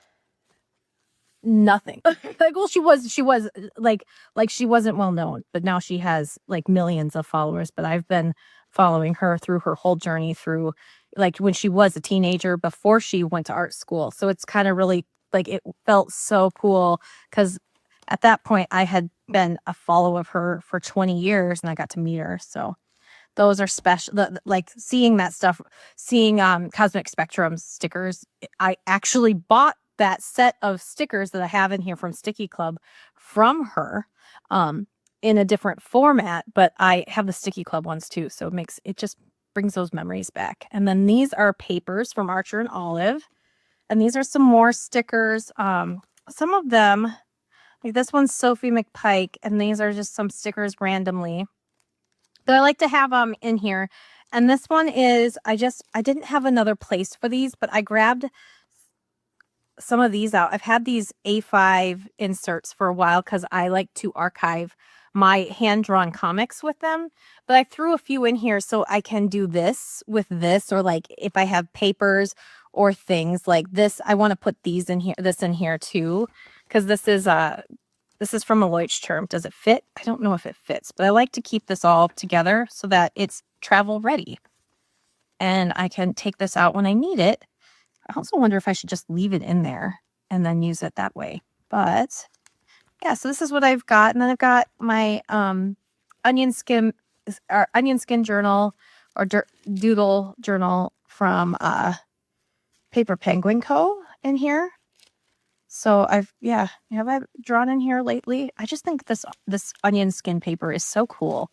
A: nothing. Like, well, she was like she wasn't well known, but now she has like millions of followers. But I've been following her through her whole journey, through like when she was a teenager before she went to art school. So it's kind of really like, it felt so cool because at that point I had been a follower of her for 20 years and I got to meet her. So those are special. Like seeing that stuff, seeing Cosmic Spectrum stickers. I actually bought that set of stickers that I have in here from Sticky Club from her in a different format, but I have the Sticky Club ones too. So it just brings those memories back. And then these are papers from Archer and Olive. And these are some more stickers. Some of them, like this one's Sophie McPike, and these are just some stickers randomly that I like to have in here. And this one is, I didn't have another place for these, but I grabbed some of these out. I've had these A5 inserts for a while because I like to archive my hand-drawn comics with them. But I threw a few in here so I can do this with this, or like if I have papers or things like this, I want to put this in here too, because this is from a Leuchtturm. Does it fit? I don't know if it fits, but I like to keep this all together so that it's travel ready. And I can take this out when I need it. I also wonder if I should just leave it in there and then use it that way. But yeah, so this is what I've got. And then I've got my onion skin journal or doodle journal from Paper Penguin Co. in here. So have I drawn in here lately? I just think this onion skin paper is so cool.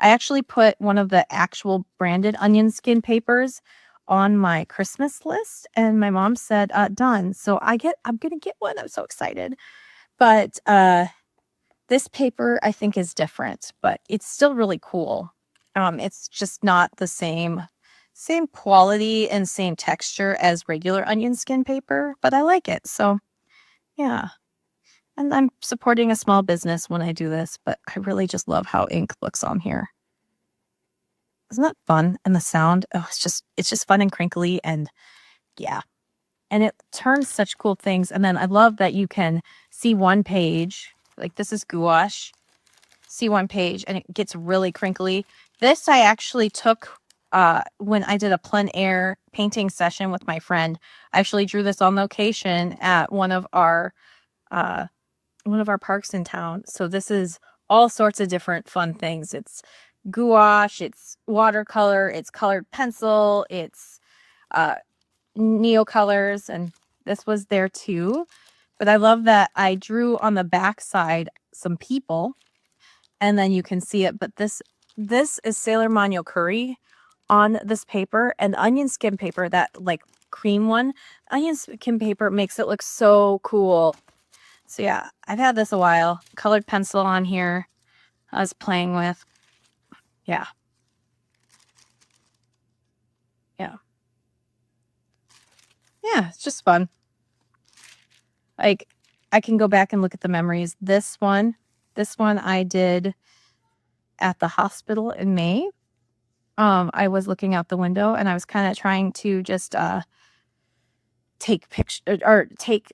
A: I actually put one of the actual branded onion skin papers on my Christmas list, and my mom said, done. So I'm gonna get one. I'm so excited. But this paper I think is different, but it's still really cool. It's just not the same quality and same texture as regular onion skin paper, but I like it. So yeah. And I'm supporting a small business when I do this, but I really just love how ink looks on here. Isn't that fun? And the sound, it's just fun and crinkly, and yeah. And it turns such cool things. And then I love that you can see one page, like this is gouache, see one page, and it gets really crinkly. This I actually took when I did a plein air painting session with my friend. I actually drew this on location at one of our parks in town. So this is all sorts of different fun things. It's gouache, it's watercolor, it's colored pencil, it's neocolors, and this was there too. But I love that I drew on the back side some people, and then you can see it. But this is Sailor Manyo Curry on this paper, and onion skin paper that like cream one. I use Kim paper. It makes it look so cool. So yeah, I've had this a while. Colored pencil on here I was playing with. Yeah. Yeah. Yeah, it's just fun. Like, I can go back and look at the memories. This one I did at the hospital in May. I was looking out the window and I was kind of trying to just take picture or take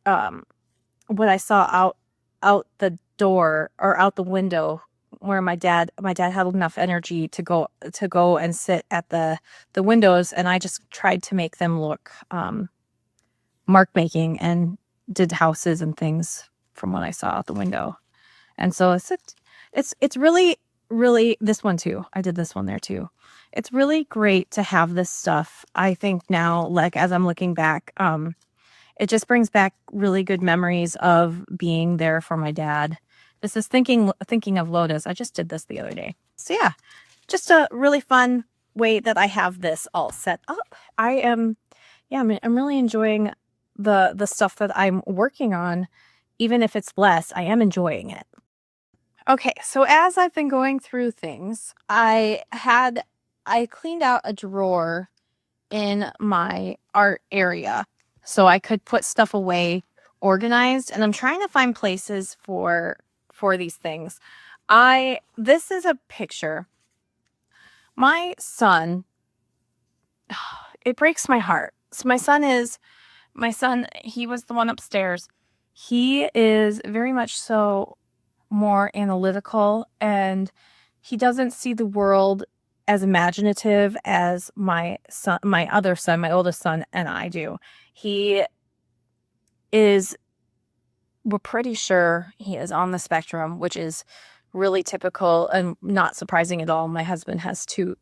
A: what I saw out the door or out the window where my dad had enough energy to go and sit at the windows, and I just tried to make them look mark making and did houses and things from what I saw out the window. And so it's really, really, this one too. I did this one there too. It's really great to have this stuff. I think now, like, as I'm looking back, it just brings back really good memories of being there for my dad. This is thinking of Lotus. I just did this the other day. So yeah, just a really fun way that I have this all set up. I'm really enjoying the stuff that I'm working on. Even if it's less, I am enjoying it. Okay, so as I've been going through things, I cleaned out a drawer in my art area so I could put stuff away organized, and I'm trying to find places for these things. This is a picture. My son, it breaks my heart. So my son, he was the one upstairs. He is very much so more analytical, and he doesn't see the world as imaginative as my oldest son, and I do. We're pretty sure he is on the spectrum, which is really typical and not surprising at all. My husband has two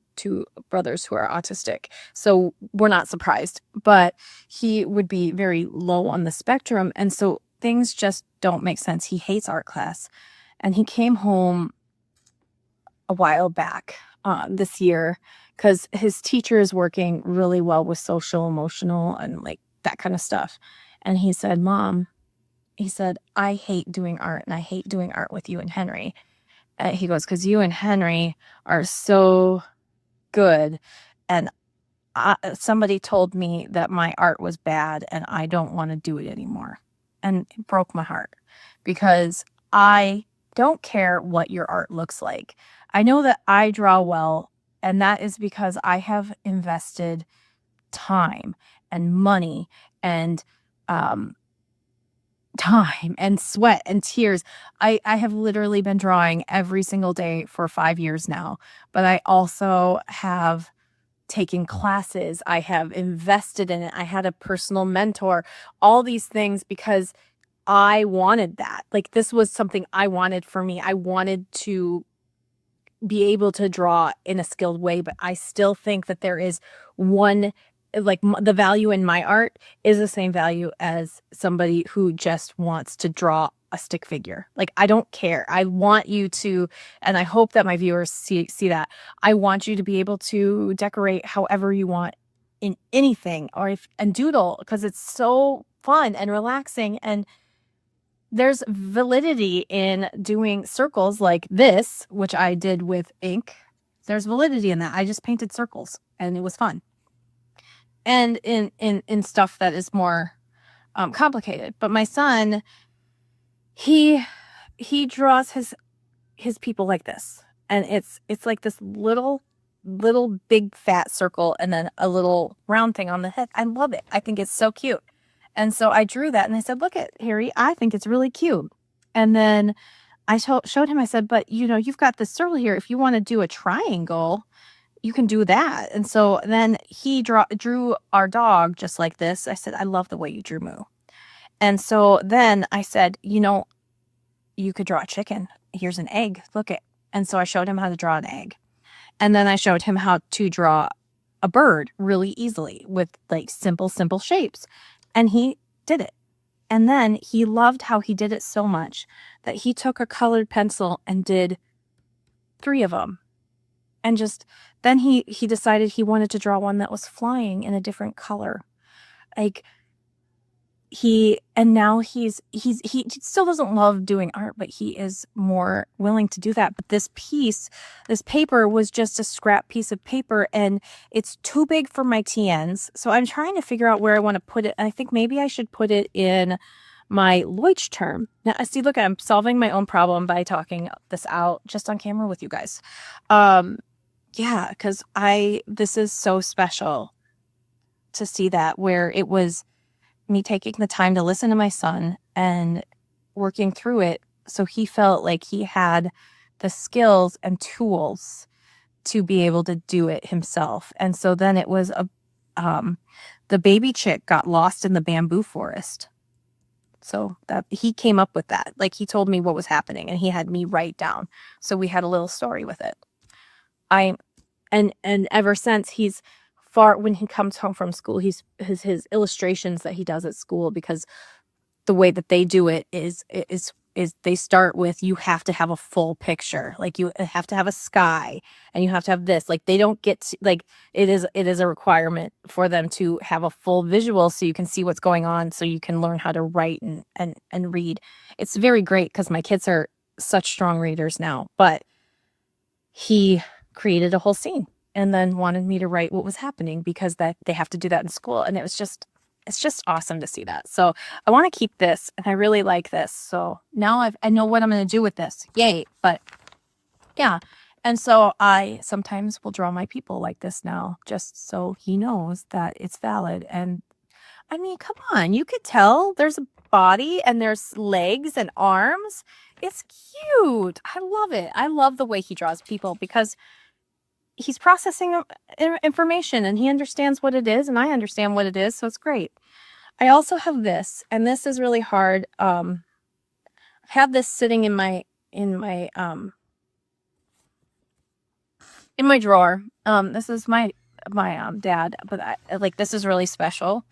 A: brothers who are autistic, so we're not surprised, but he would be very low on the spectrum, and so things just don't make sense. He hates art class, and he came home a while back this year because his teacher is working really well with social, emotional, and like that kind of stuff. And he said, Mom, he said, I hate doing art, and I hate doing art with you and Henry. He goes, because you and Henry are so good, and somebody told me that my art was bad and I don't want to do it anymore. And it broke my heart because I don't care what your art looks like. I know that I draw well, and that is because I have invested time and money and time and sweat and tears. I have literally been drawing every single day for 5 years now, but I also have taken classes. I have invested in it. I had a personal mentor, all these things because I wanted that. Like, this was something I wanted for me. I wanted to be able to draw in a skilled way, but I still think that there is one, like, the value in my art is the same value as somebody who just wants to draw a stick figure. Like, I don't care. I want you to, and I hope that my viewers see that. I want you to be able to decorate however you want in anything, and doodle, because it's so fun and relaxing, and there's validity in doing circles like this, which I did with ink. There's validity in that. I just painted circles and it was fun. And in stuff that is more complicated. But my son, he draws his people like this. And it's like this little big fat circle and then a little round thing on the head. I love it. I think it's so cute. And so I drew that and I said, look at Harry, I think it's really cute. And then I showed him, I said, but you've got this circle here. If you want to do a triangle, you can do that. And so then he drew our dog just like this. I said, I love the way you drew Moo. And so then I said, you could draw a chicken. Here's an egg. Look it. And so I showed him how to draw an egg. And then I showed him how to draw a bird really easily with like simple shapes. And he did it. And then he loved how he did it so much that he took a colored pencil and did 3 of them. And then he decided he wanted to draw one that was flying in a different color. like now he still doesn't love doing art, but he is more willing to do that. But this paper was just a scrap piece of paper, and it's too big for my TNs. So I'm trying to figure out where I want to put it. And I think maybe I should put it in my Leuchtturm. Now, see, look, I'm solving my own problem by talking this out just on camera with you guys. Yeah, because this is so special to see that, where it was me taking the time to listen to my son and working through it, so he felt like he had the skills and tools to be able to do it himself. And so then it was the baby chick got lost in the bamboo forest. So that he came up with that. Like, he told me what was happening and he had me write down. So we had a little story with it. And ever since, he's when he comes home from school, his illustrations that he does at school, because the way that they do it is they start with, you have to have a full picture. Like, you have to have a sky and you have to have this. Like, they don't get to, like, it is a requirement for them to have a full visual so you can see what's going on, so you can learn how to write and read. It's very great because my kids are such strong readers now. But he created a whole scene and then wanted me to write what was happening, because that they have to do that in school. And it's just awesome to see that. So I want to keep this, and I really like this. So now I know what I'm going to do with this. Yay. But yeah. And so I sometimes will draw my people like this now, just so he knows that it's valid. And I mean, come on, you could tell there's a body and there's legs and arms. It's cute. I love it. I love the way he draws people, because he's processing information and he understands what it is, and I understand what it is. So it's great. I also have this, and this is really hard. I have this sitting in my drawer. This is my dad, but this is really special.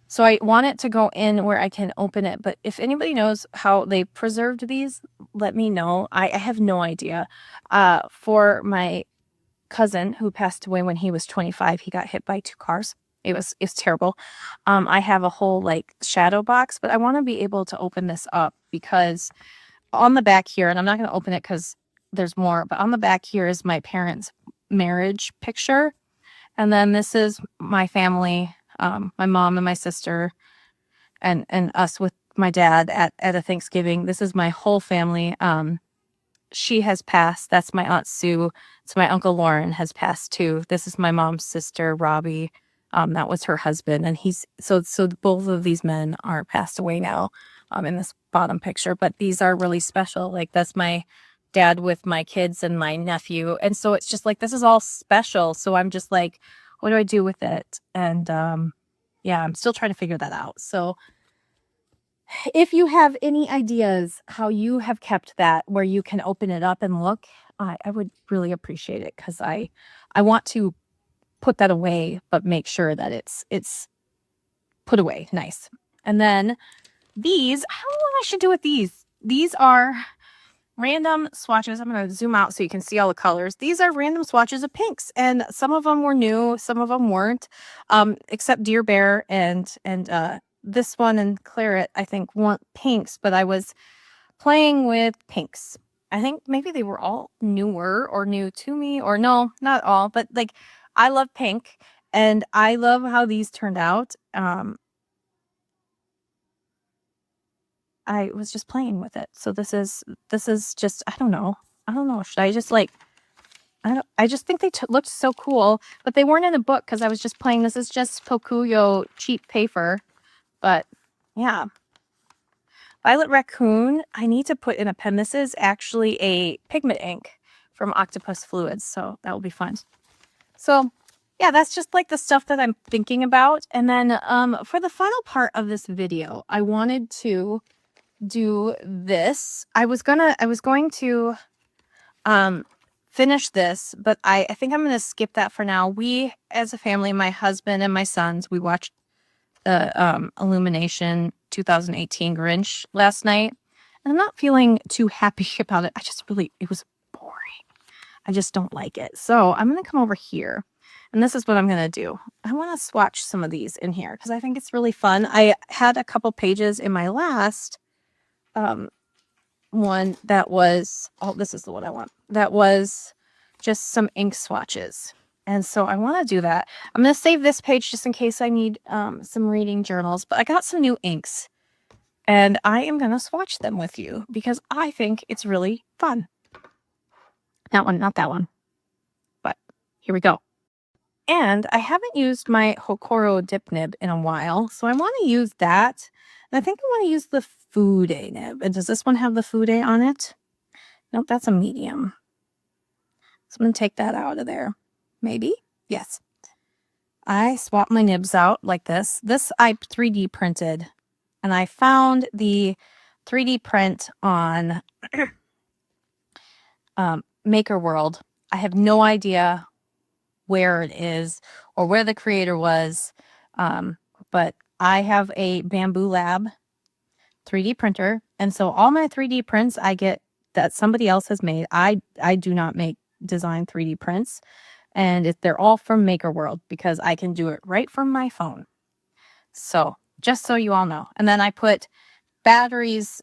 A: So I want it to go in where I can open it. But if anybody knows how they preserved these, let me know. I have no idea. For my cousin who passed away when he was 25, he got hit by 2 cars. It's terrible. I have a whole shadow box, but I want to be able to open this up, because on the back here, and I'm not going to open it because there's more, but on the back here is my parents' marriage picture. And then this is my family, my mom and my sister, and us with my dad at a Thanksgiving. This is my whole family. She has passed. That's my Aunt Sue. So my Uncle Lauren has passed too. This is my mom's sister, Robbie. That was her husband. And so both of these men are passed away now, in this bottom picture. But these are really special. Like, that's my dad with my kids and my nephew. And so it's just this is all special. So I'm just like, what do I do with it? And yeah, I'm still trying to figure that out. So if you have any ideas how you have kept that, where you can open it up and look, I would really appreciate it, because I want to put that away, but make sure that it's put away nice. And then these, I don't know what I should do with these. These are random swatches. I'm going to zoom out so you can see all the colors. These are random swatches of pinks, and some of them were new, some of them weren't, except Dear Bear and this one and Claret, I think, want pinks, but I was playing with pinks. I think maybe they were all newer or new to me, or no, not all, but I love pink, and I love how these turned out. I was just playing with it. So this is just, I don't know. Should I just I just think they looked so cool, but they weren't in a book because I was just playing. This is just Pokuyo cheap paper, but yeah. Violet Raccoon, I need to put in a pen. This is actually a pigment ink from Octopus Fluids, so that will be fun. So yeah, that's just the stuff that I'm thinking about. And then for the final part of this video, I wanted to do this. I was going to finish this, but I think I'm going to skip that for now. We, as a family, my husband and my sons, we watched the Illumination 2018 Grinch last night, and I'm not feeling too happy about it. It was boring. I just don't like it. So I'm going to come over here, And this is what I'm going to do. I want to swatch some of these in here because I think it's really fun. I had a couple pages in my last one that was, oh, this is the one I want. That was just some ink swatches. And so I want to do that. I'm going to save this page just in case I need some reading journals. But I got some new inks. And I am going to swatch them with you because I think it's really fun. That one, not that one. But here we go. And I haven't used my Hokoro dip nib in a while. So I want to use that. And I think I want to use the Fude nib. And does this one have the Fude on it? Nope, that's a medium. So I'm going to take that out of there. Maybe? Yes. I swap my nibs out like this. This I 3D printed. And I found the 3D print on Maker World. I have no idea where it is or where the creator was. But I have a Bamboo Lab 3D printer. And so all my 3D prints I get that somebody else has made. I do not make design 3D prints. And they're all from Maker World because I can do it right from my phone. So just so you all know. And then I put magnets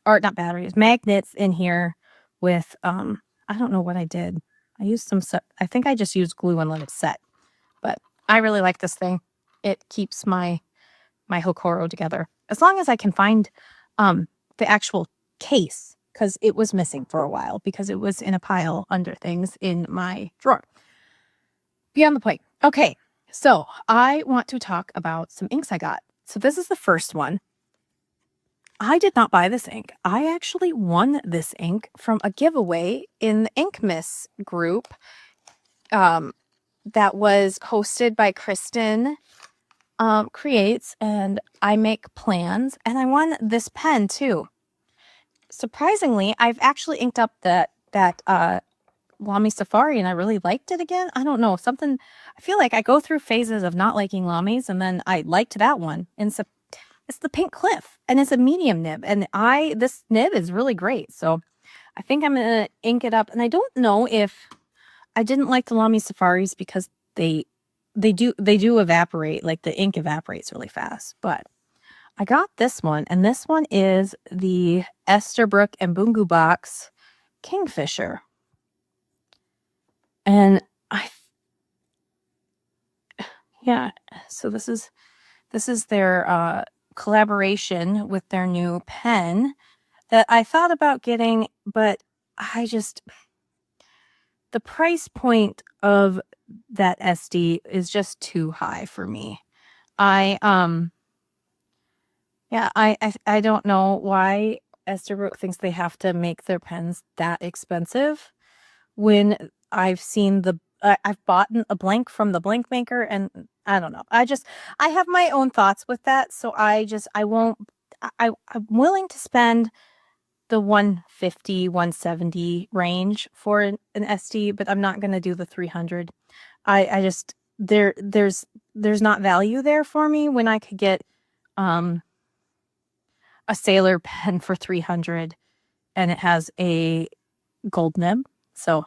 A: in here with, I don't know what I did. I used I think I just used glue and let it set. But I really like this thing. It keeps my Hokoro together. As long as I can find the actual case, because it was missing for a while because it was in a pile under things in my drawer. Beyond the point. Okay, so I want to talk about some inks I got. So this is the first one. I did not buy this ink. I actually won this ink from a giveaway in the Ink Miss group that was hosted by Kristen Creates and I Make Plans. And I won this pen too. Surprisingly, I've actually inked up that Lamy Safari and I really liked it again. I don't know, something, I feel like I go through phases of not liking Lamys and then I liked that one. And so it's the Pink Cliff and it's a medium nib. And this nib is really great. So I think I'm going to ink it up. And I don't know if I didn't like the Lamy Safaris because they do evaporate, like the ink evaporates really fast. But I got this one, and this one is the Esterbrook and Bungu Box Kingfisher. And so this is their collaboration with their new pen that I thought about getting, but the price point of that SD is just too high for me. I don't know why Esterbrook thinks they have to make their pens that expensive when I've seen I've bought a blank from the blank maker and I don't know. I have my own thoughts with that. So I'm willing to spend the 150, 170 range for an SD, but I'm not going to do the 300. There's not value there for me when I could get, a Sailor pen for 300 and it has a gold nib. So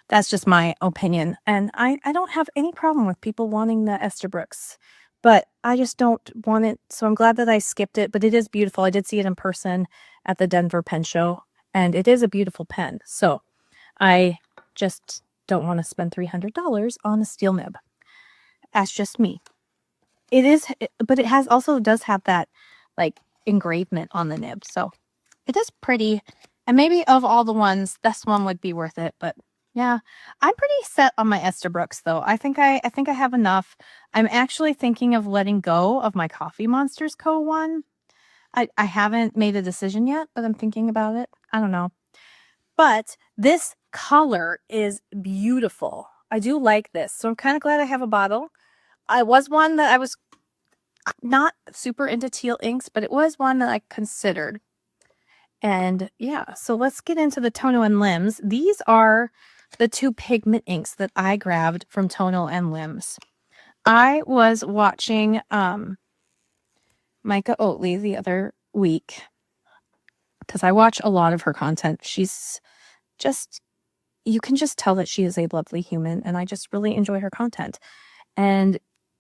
A: that's just my opinion. And I don't have any problem with people wanting the Esterbrook's, but I just don't want it. So I'm glad that I skipped it, but it is beautiful. I did see it in person at the Denver Pen Show and it is a beautiful pen. So I just don't want to spend $300 on a steel nib. That's just me. It is, but it does have that like engravement on the nib. So it is pretty. And maybe of all the ones, this one would be worth it. But yeah, I'm pretty set on my Esterbrook's though. I think I have enough. I'm actually thinking of letting go of my Coffee Monsters Co. one. I haven't made a decision yet, but I'm thinking about it. I don't know. But this color is beautiful. I do like this. So I'm kind of glad I have a bottle. I was one that I was not super into teal inks, but it was one that I considered. And yeah, so let's get into the Tono and Lims. These are the two pigment inks that I grabbed from Tono and Lims. I was watching Micah Oatley the other week because I watch a lot of her content. She's just, you can just tell that she is a lovely human and I just really enjoy her content. and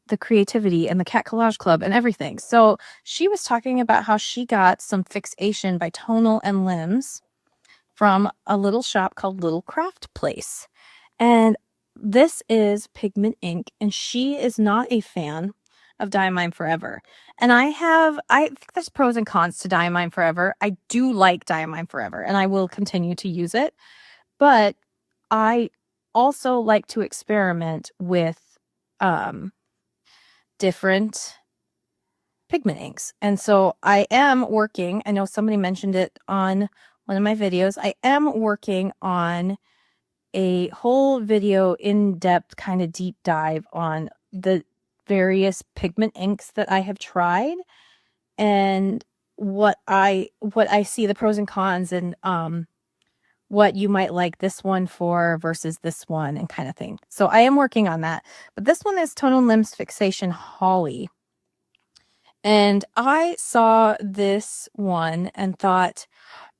A: the creativity and the Cat Collage Club and everything. So she was talking about how she got some fixation by Tonal and Limbs from a little shop called Little Craft Place. And this is pigment ink, and she is not a fan of Diamine Forever. And I think there's pros and cons to Diamine Forever. I do like Diamine Forever, and I will continue to use it. But I also like to experiment with different pigment inks. And so I am working, I know somebody mentioned it on one of my videos, I am working on a whole video in-depth kind of deep dive on the various pigment inks that I have tried and what I see the pros and cons, and what you might like this one for versus this one and kind of thing. So I am working on that. But this one is Tonal Limbs Fixation Holly. And I saw this one and thought,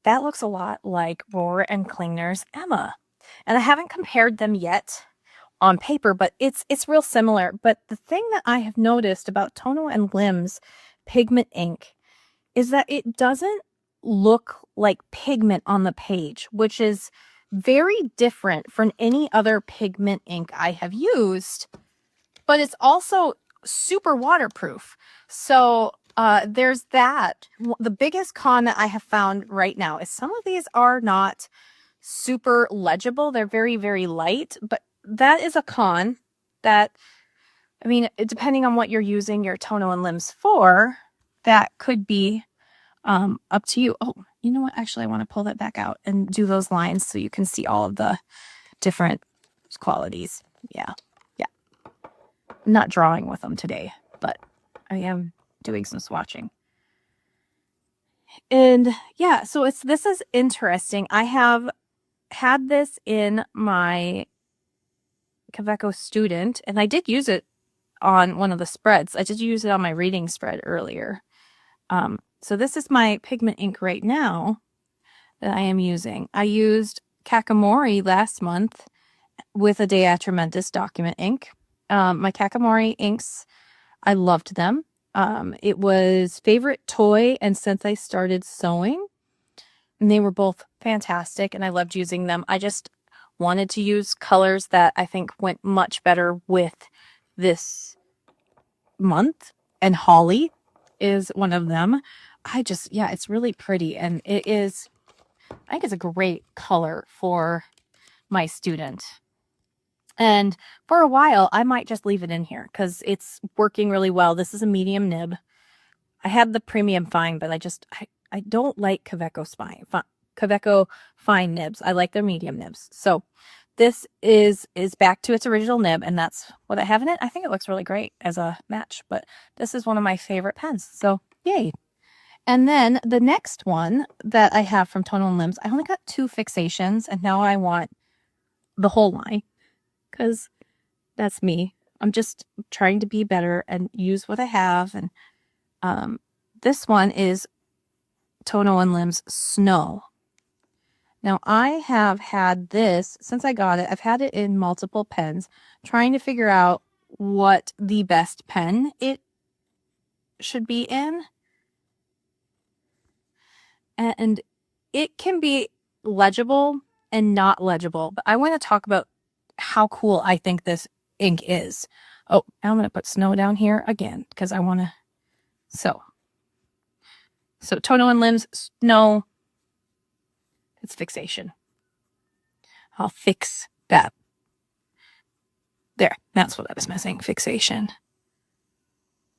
A: that looks a lot like Rohr and Klingner's Emma. And I haven't compared them yet on paper, but it's real similar. But the thing that I have noticed about Tonal and Limbs pigment ink is that it doesn't look like pigment on the page, which is very different from any other pigment ink I have used, but it's also super waterproof. So there's that. The biggest con that I have found right now is some of these are not super legible. They're very, very light, but that is a con that, I mean, depending on what you're using your Tonal and Limbs for, that could be up to you. Oh, you know what? Actually, I want to pull that back out and do those lines so you can see all of the different qualities. Yeah. Yeah. I'm not drawing with them today, but I am doing some swatching. And yeah, so this is interesting. I have had this in my Kaweco student, and I did use it on one of the spreads. I did use it on my reading spread earlier. So this is my pigment ink right now that I am using. I used Kakimori last month with a De Atramentis document ink. My Kakimori inks, I loved them. It was favorite toy and since I started sewing, and they were both fantastic and I loved using them. I just wanted to use colors that I think went much better with this month, and Holly is one of them. Yeah, it's really pretty, and I think it's a great color for my student. And for a while, I might just leave it in here because it's working really well. This is a medium nib. I had the premium fine, but I don't like Kaweco fine nibs. I like their medium nibs. So this is back to its original nib, and that's what I have in it. I think it looks really great as a match, but this is one of my favorite pens. So yay. And then the next one that I have from Tonal and Limbs, I only got 2 fixations, and now I want the whole line because that's me. I'm just trying to be better and use what I have. And this one is Tonal and Limbs Snow. Now I have had this since I got it. I've had it in multiple pens, trying to figure out what the best pen it should be in. And it can be legible and not legible, but I want to talk about how cool I think this ink is. Oh, I'm going to put Snow down here again because I want to. So Tonal and Limbs Snow. It's fixation. I'll fix that. There, that's what I was missing. Fixation.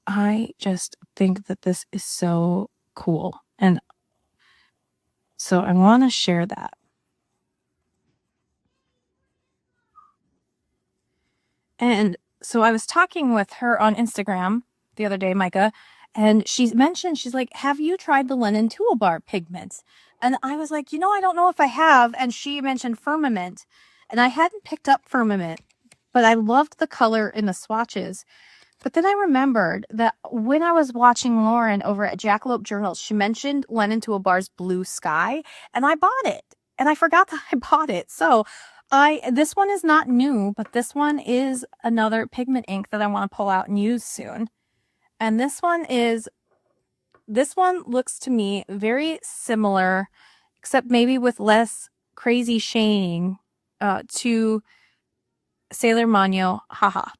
A: I just think that this is so cool. And so I want to share that. And so I was talking with her on Instagram the other day, Micah, and she's like, have you tried the Lennon Toolbar pigments? And I was like, I don't know if I have. And she mentioned Firmament, and I hadn't picked up Firmament, but I loved the color in the swatches. But then I remembered that when I was watching Lauren over at Jackalope Journals, she mentioned Lennon Toolbar's Blue Sky, and I bought it. And I forgot that I bought it. So This one is not new, but this one is another pigment ink that I want to pull out and use soon. And this one looks to me very similar, except maybe with less crazy shading, to Sailor Mano Haha.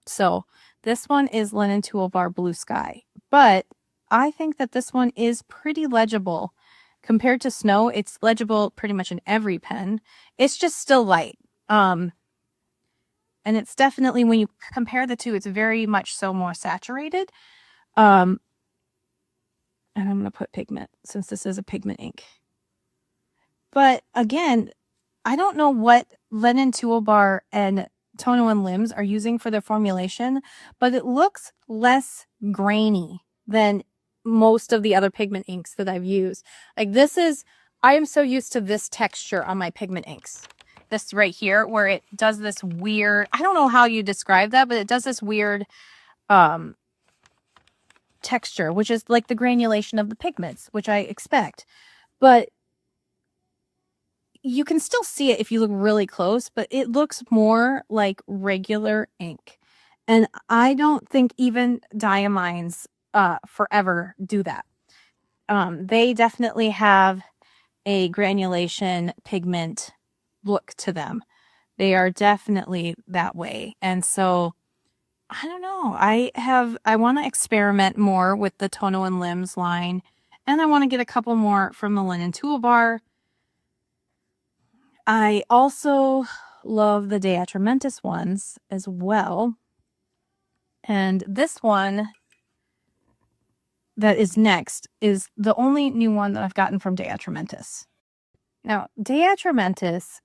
A: So this one is Linen Toolbar Blue Sky, but I think that this one is pretty legible. Compared to Snow, it's legible pretty much in every pen. It's just still light. And it's definitely, when you compare the two, it's very much so more saturated. And I'm going to put pigment, since this is a pigment ink. But again, I don't know what Linen Toolbar and Tono and Limbs are using for their formulation, but it looks less grainy than most of the other pigment inks that I've used. Like I am so used to this texture on my pigment inks. This right here, where it does this weird, I don't know how you describe that, but it does this weird texture, which is like the granulation of the pigments, which I expect. But you can still see it if you look really close, but it looks more like regular ink. And I don't think even diamines forever do that. They definitely have a granulation pigment look to them. They are definitely that way. And so I don't know. I want to experiment more with the Tono and Limbs line, and I want to get a couple more from the Linen Toolbar. I also love the De Atramentis ones as well. And this one that is next is the only new one that I've gotten from De Atramentis. Now, De Atramentis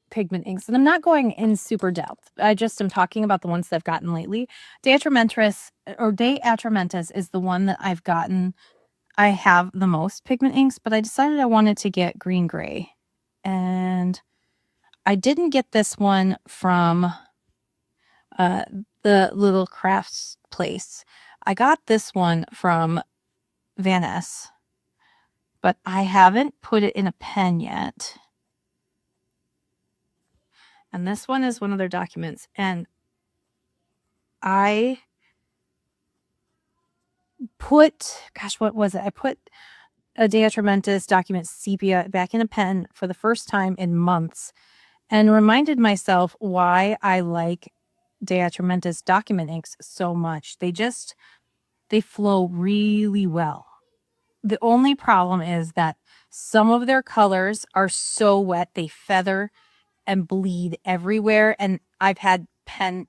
A: pigment inks, and I'm not going in super depth. I just am talking about the ones that I've gotten lately. De Atramentis is the one that I've gotten. I have the most pigment inks, but I decided I wanted to get green gray. And I didn't get this one from the little crafts place. I got this one from Van Ness, but I haven't put it in a pen yet. And this one is one of their documents. And I put, gosh, what was it? I put a De Atramentis document sepia back in a pen for the first time in months, and reminded myself why I like De Atramentis document inks so much. They flow really well. The only problem is that some of their colors are so wet, they feather and bleed everywhere. And I've had pen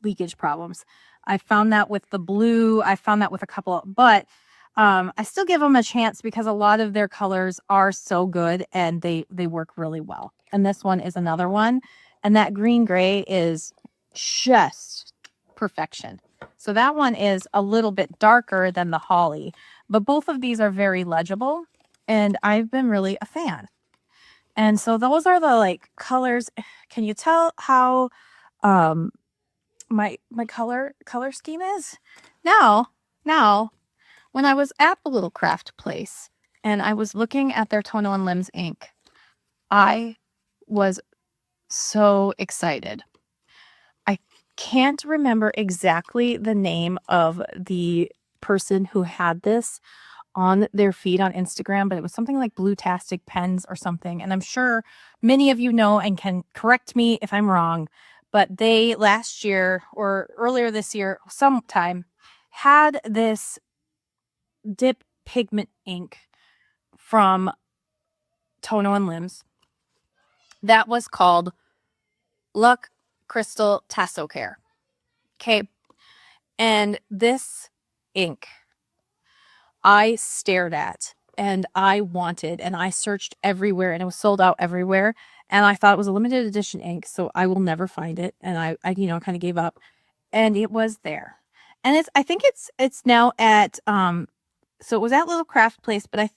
A: leakage problems. I found that with the blue. I found that with a couple, but I still give them a chance because a lot of their colors are so good and they work really well. And this one is another one. And that green gray is just perfection. So that one is a little bit darker than the holly, but both of these are very legible and I've been really a fan. And so those are the like colors. Can you tell how my color scheme is? Now, when I was at the little craft place and I was looking at their Tono and Limbs ink, I was so excited. I can't remember exactly the name of the person who had this on their feed on Instagram, but it was something like Blue-tastic Pens or something. And I'm sure many of you know and can correct me if I'm wrong, but they last year or earlier this year, sometime, had this dip pigment ink from Tono and Limbs that was called Luck Crystal Tasso Care. Okay. And this ink I stared at and I wanted, and I searched everywhere and it was sold out everywhere. And I thought it was a limited edition ink, so I will never find it. And I kind of gave up, and it was there. And I think it's now at, so it was at Little Craft Place, but I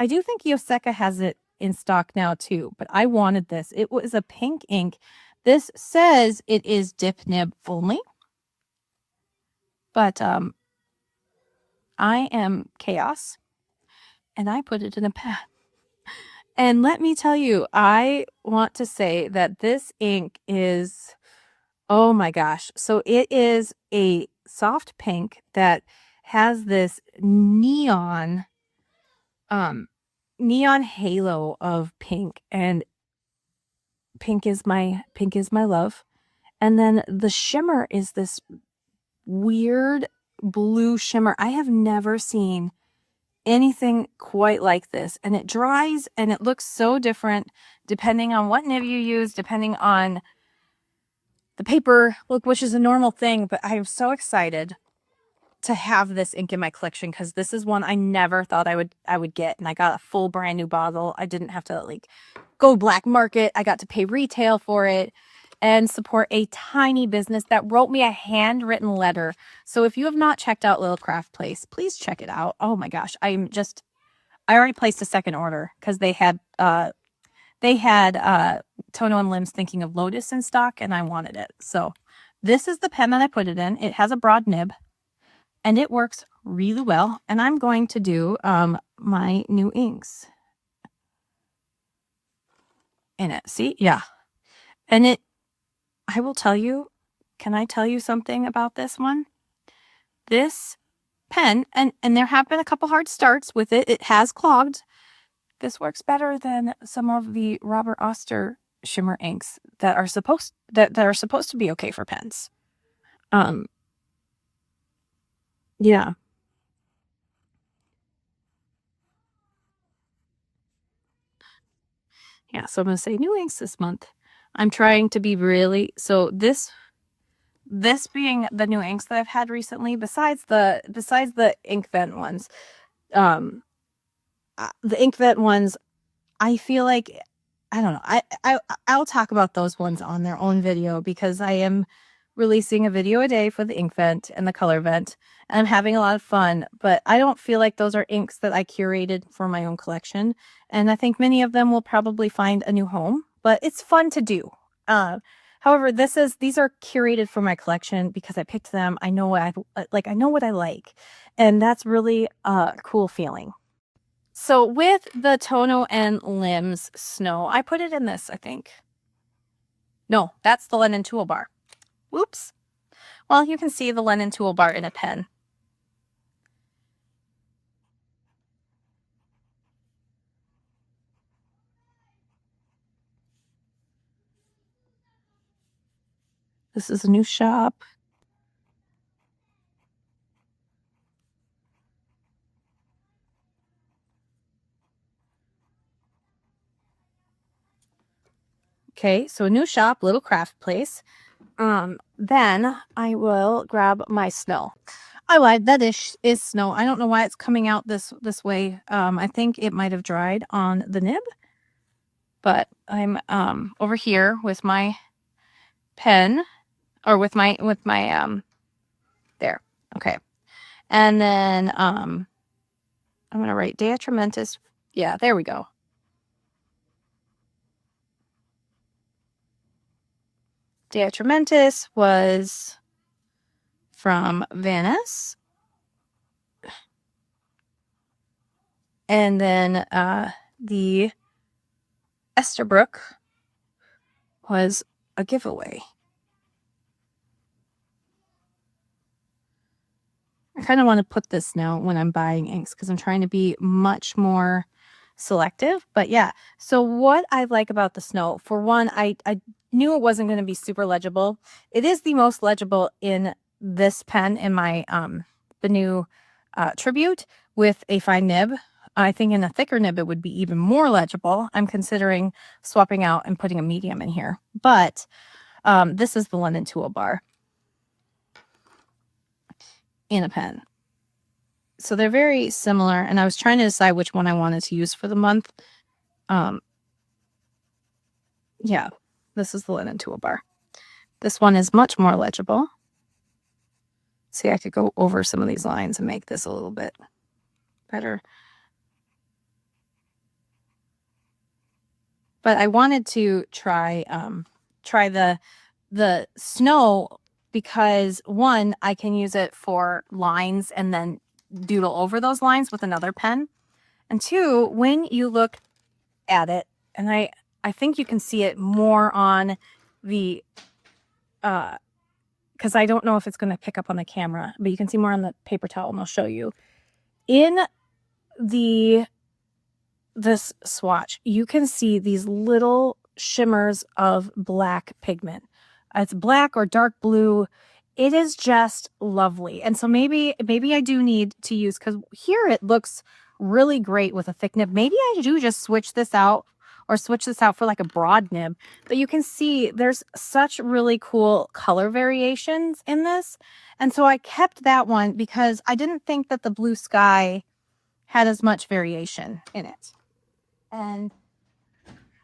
A: do think Yoseka has it in stock now too, but I wanted this. It was a pink ink. This says it is dip nib only, but I am chaos and I put it in a pen And let me tell you, I want to say that this ink is, oh my gosh. So it is a soft pink that has this neon halo of pink, and pink is my love. And then the shimmer is this weird blue shimmer. I have never seen anything quite like this, and it dries and it looks so different depending on what nib you use, depending on the paper look, which is a normal thing. But I am so excited to have this ink in my collection because this is one I never thought I would get, and I got a full brand new bottle. I didn't have to like go black market. I got to pay retail for it and support a tiny business that wrote me a handwritten letter. So if you have not checked out Little Craft Place, please check it out. Oh my gosh, I already placed a second order because they had Tono and Limbs Thinking of Lotus in stock, and I wanted it. So this is the pen that I put it in. It has a broad nib, and it works really well. And I'm going to do my new inks in it. See? Yeah. And I will tell you, can I tell you something about this one? This pen, and there have been a couple hard starts with it. It has clogged. This works better than some of the Robert Oster shimmer inks that are supposed to be okay for pens. Yeah. Yeah, so I'm going to say new inks this month. I'm trying to be really, so this being the new inks that I've had recently, besides the ink vent ones, the ink vent ones, I feel like, I don't know, I'll talk about those ones on their own video because I am releasing a video a day for the ink vent and the color vent, and I'm having a lot of fun, but I don't feel like those are inks that I curated for my own collection, and I think many of them will probably find a new home, but it's fun to do. However, these are curated for my collection because I picked them. I know what I know what I like, and that's really a cool feeling. So with the Tono and Limbs Snow, I put it in this, I think. No, that's the Lennon Toolbar. Whoops. Well, you can see the Lennon Toolbar in a pen. This is a new shop. Okay, so a new shop, Little Craft Place. Then I will grab my snow. I lied, that is snow. I don't know why it's coming out this way. I think it might have dried on the nib. But I'm over here with my pen, or with my there. Okay. And then I'm going to write Dea Trementis. Yeah, there we go. Dea Trementis was from Venice. And then the Esterbrook was a giveaway. I kind of want to put this now when I'm buying inks because I'm trying to be much more selective. But yeah, so what I like about the snow, for one, I knew it wasn't going to be super legible. It is the most legible in this pen in my the new Tribute with a fine nib. I think in a thicker nib it would be even more legible. I'm considering swapping out and putting a medium in here. But this is the London Toolbar in a pen. So they're very similar, and I was trying to decide which one I wanted to use for the month. Yeah, this is the Linen Toolbar. This one is much more legible. See, I could go over some of these lines and make this a little bit better. But I wanted to try the snow because, one, I can use it for lines and then doodle over those lines with another pen. And two, when you look at it, and I think you can see it more on the, because I don't know if it's going to pick up on the camera, but you can see more on the paper towel, and I'll show you. In this swatch, you can see these little shimmers of black pigment. It's black or dark blue. It is just lovely. And so maybe I do need to use, because here it looks really great with a thick nib. Maybe I do just switch this out for like a broad nib. But you can see there's such really cool color variations in this. And so I kept that one because I didn't think that the blue sky had as much variation in it. And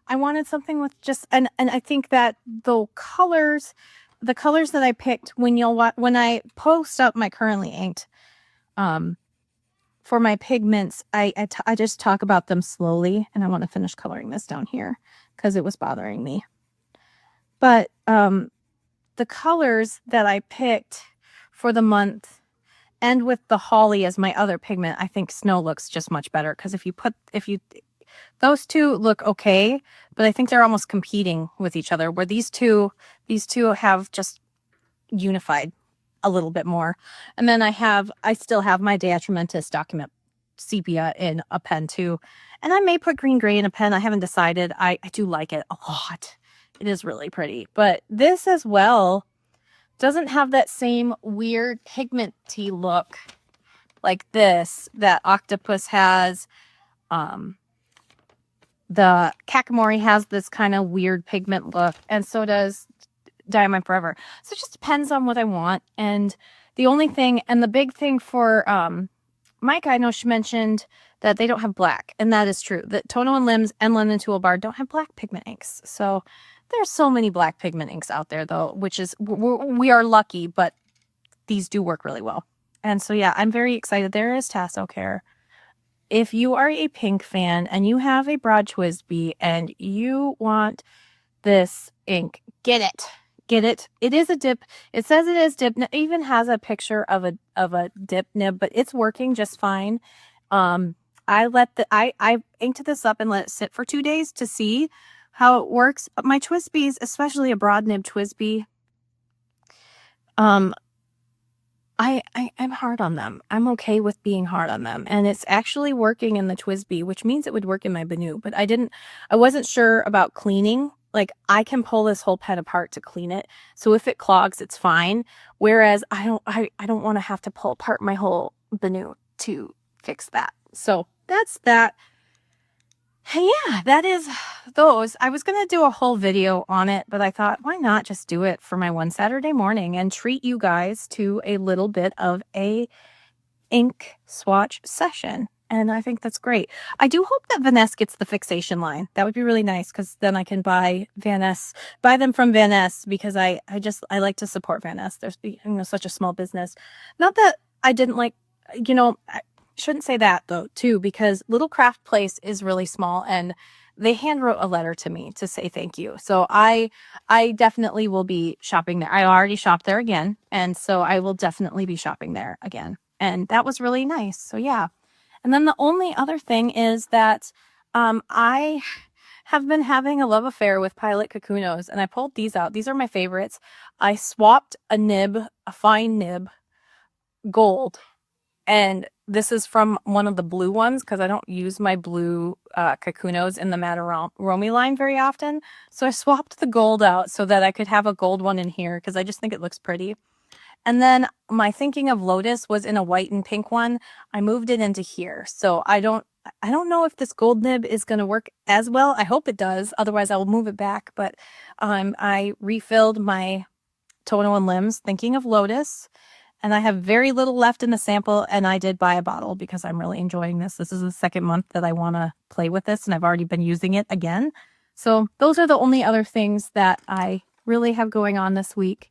A: I wanted something with just, and I think that the colors that I picked, when I post up my currently inked, for my pigments, I just talk about them slowly, and I want to finish coloring this down here because it was bothering me. But the colors that I picked for the month, and with the holly as my other pigment, I think snow looks just much better, because those two look okay, but I think they're almost competing with each other, where these two have just unified a little bit more. And then I still have my De Atramentis document sepia in a pen too. And I may put green gray in a pen. I haven't decided. I do like it a lot. It is really pretty. But this as well doesn't have that same weird pigmenty look like this that Octopus has. The Kakimori has this kind of weird pigment look, and so does Diamond Forever. So it just depends on what I want. And the big thing for Micah, I know she mentioned that they don't have black, and that is true. That Tono and Lims and London Toolbar don't have black pigment inks. So there's so many black pigment inks out there, though, which is, we are lucky, but these do work really well. And so, yeah, I'm very excited. There is Tasso Care. If you are a pink fan and you have a broad TWSBI and you want this ink, get it. Get it. It is a dip. It says it is dip. It even has a picture of a dip nib, but it's working just fine. I inked this up and let it sit for 2 days to see how it works. My TWSBIs, especially a broad nib TWSBI, I'm hard on them. I'm okay with being hard on them. And it's actually working in the TWSBI, which means it would work in my Banu. But I wasn't sure about cleaning. Like, I can pull this whole pen apart to clean it. So if it clogs, it's fine. Whereas I don't want to have to pull apart my whole Banu to fix that. So that's that. Yeah, that is those. I was going to do a whole video on it, but I thought, why not just do it for my one Saturday morning and treat you guys to a little bit of a ink swatch session. And I think that's great. I do hope that Vanessa gets the fixation line. That would be really nice, because then I can buy them from Vanessa, because I like to support Vanessa. There's such a small business. Not that I didn't like, I shouldn't say that though too, because Little Craft Place is really small, and they handwrote a letter to me to say thank you. So I definitely will be shopping there. I already shopped there again, and so I will definitely be shopping there again. And that was really nice. So yeah. And then the only other thing is that I have been having a love affair with Pilot Kakunos, and I pulled these out. These are my favorites. I swapped a fine nib, gold, and this is from one of the blue ones, because I don't use my blue Kakunos in the Matarami line very often. So I swapped the gold out so that I could have a gold one in here, because I just think it looks pretty. And then my Thinking of Lotus was in a white and pink one. I moved it into here. So I don't know if this gold nib is going to work as well. I hope it does. Otherwise, I will move it back. But I refilled my Tono and Lims Thinking of Lotus, and I have very little left in the sample. And I did buy a bottle because I'm really enjoying this. This is the second month that I want to play with this, and I've already been using it again. So those are the only other things that I really have going on this week.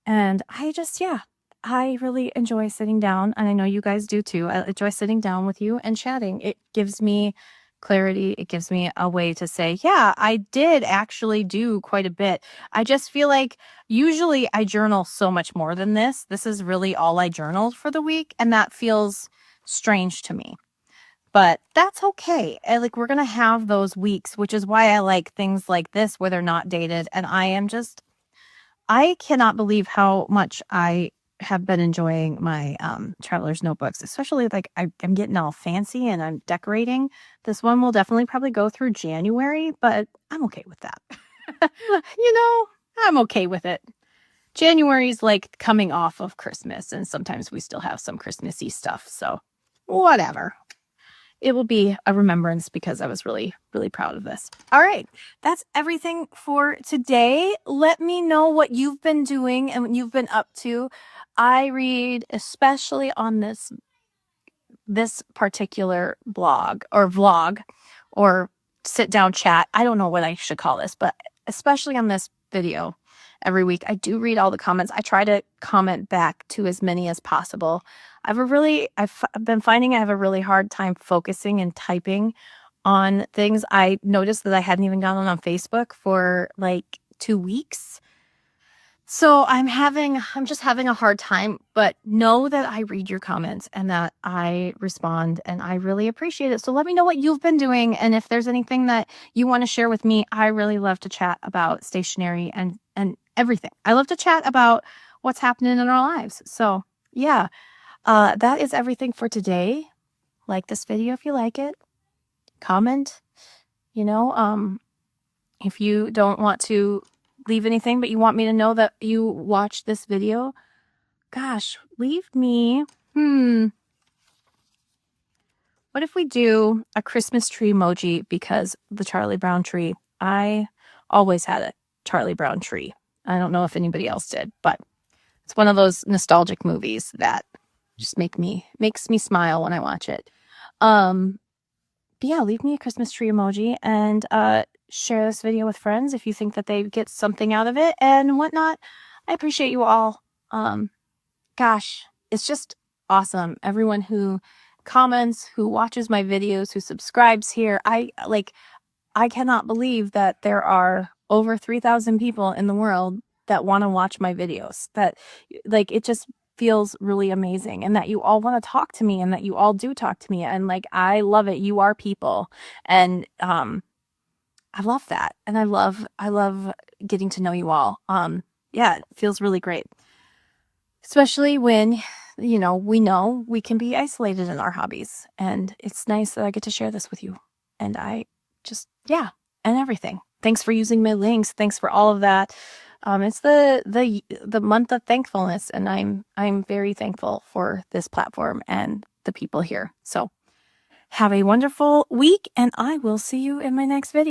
A: And I really enjoy sitting down, and I know you guys do too. I enjoy sitting down with you and chatting. It gives me clarity. It gives me a way to say, yeah, I did actually do quite a bit. I just feel like usually I journal so much more than this. This is really all I journaled for the week, and that feels strange to me. but that's okay. And like, we're going to have those weeks, which is why I like things like this where they're not dated. And I cannot believe how much I have been enjoying my traveler's notebooks, especially like I'm getting all fancy and I'm decorating. This one will definitely probably go through January, but I'm okay with that. I'm okay with it. January's like coming off of Christmas, and sometimes we still have some Christmassy stuff. So whatever. It will be a remembrance because I was really, really proud of this. All right. That's everything for today. Let me know what you've been doing and what you've been up to. I read, especially on this particular blog or vlog or sit down chat. I don't know what I should call this, but especially on this video every week, I do read all the comments. I try to comment back to as many as possible. I've been finding I have a really hard time focusing and typing on things. I noticed that I hadn't even gone on Facebook for like 2 weeks. So I'm just having a hard time, but know that I read your comments and that I respond and I really appreciate it. So let me know what you've been doing. And if there's anything that you want to share with me, I really love to chat about stationery and everything. I love to chat about what's happening in our lives. So yeah, that is everything for today. Like this video if you like it. Comment, if you don't want to leave anything, but you want me to know that you watched this video, gosh, leave me. What if we do a Christmas tree emoji because the Charlie Brown tree? I always had a Charlie Brown tree. I don't know if anybody else did, but it's one of those nostalgic movies that just makes me smile when I watch it. But yeah, leave me a Christmas tree emoji and share this video with friends if you think that they get something out of it and whatnot. I appreciate you all. Gosh, it's just awesome. Everyone who comments, who watches my videos, who subscribes here. I cannot believe that there are over 3,000 people in the world that want to watch my videos. That like it just feels really amazing, and that you all want to talk to me and that you all do talk to me, and like I love it. You are people, and I love that, and I love getting to know you all. Yeah, it feels really great, especially when we know we can be isolated in our hobbies, and it's nice that I get to share this with you. And I just and everything. Thanks for using my links. Thanks for all of that. It's the month of thankfulness, and I'm very thankful for this platform and the people here. So have a wonderful week, and I will see you in my next video.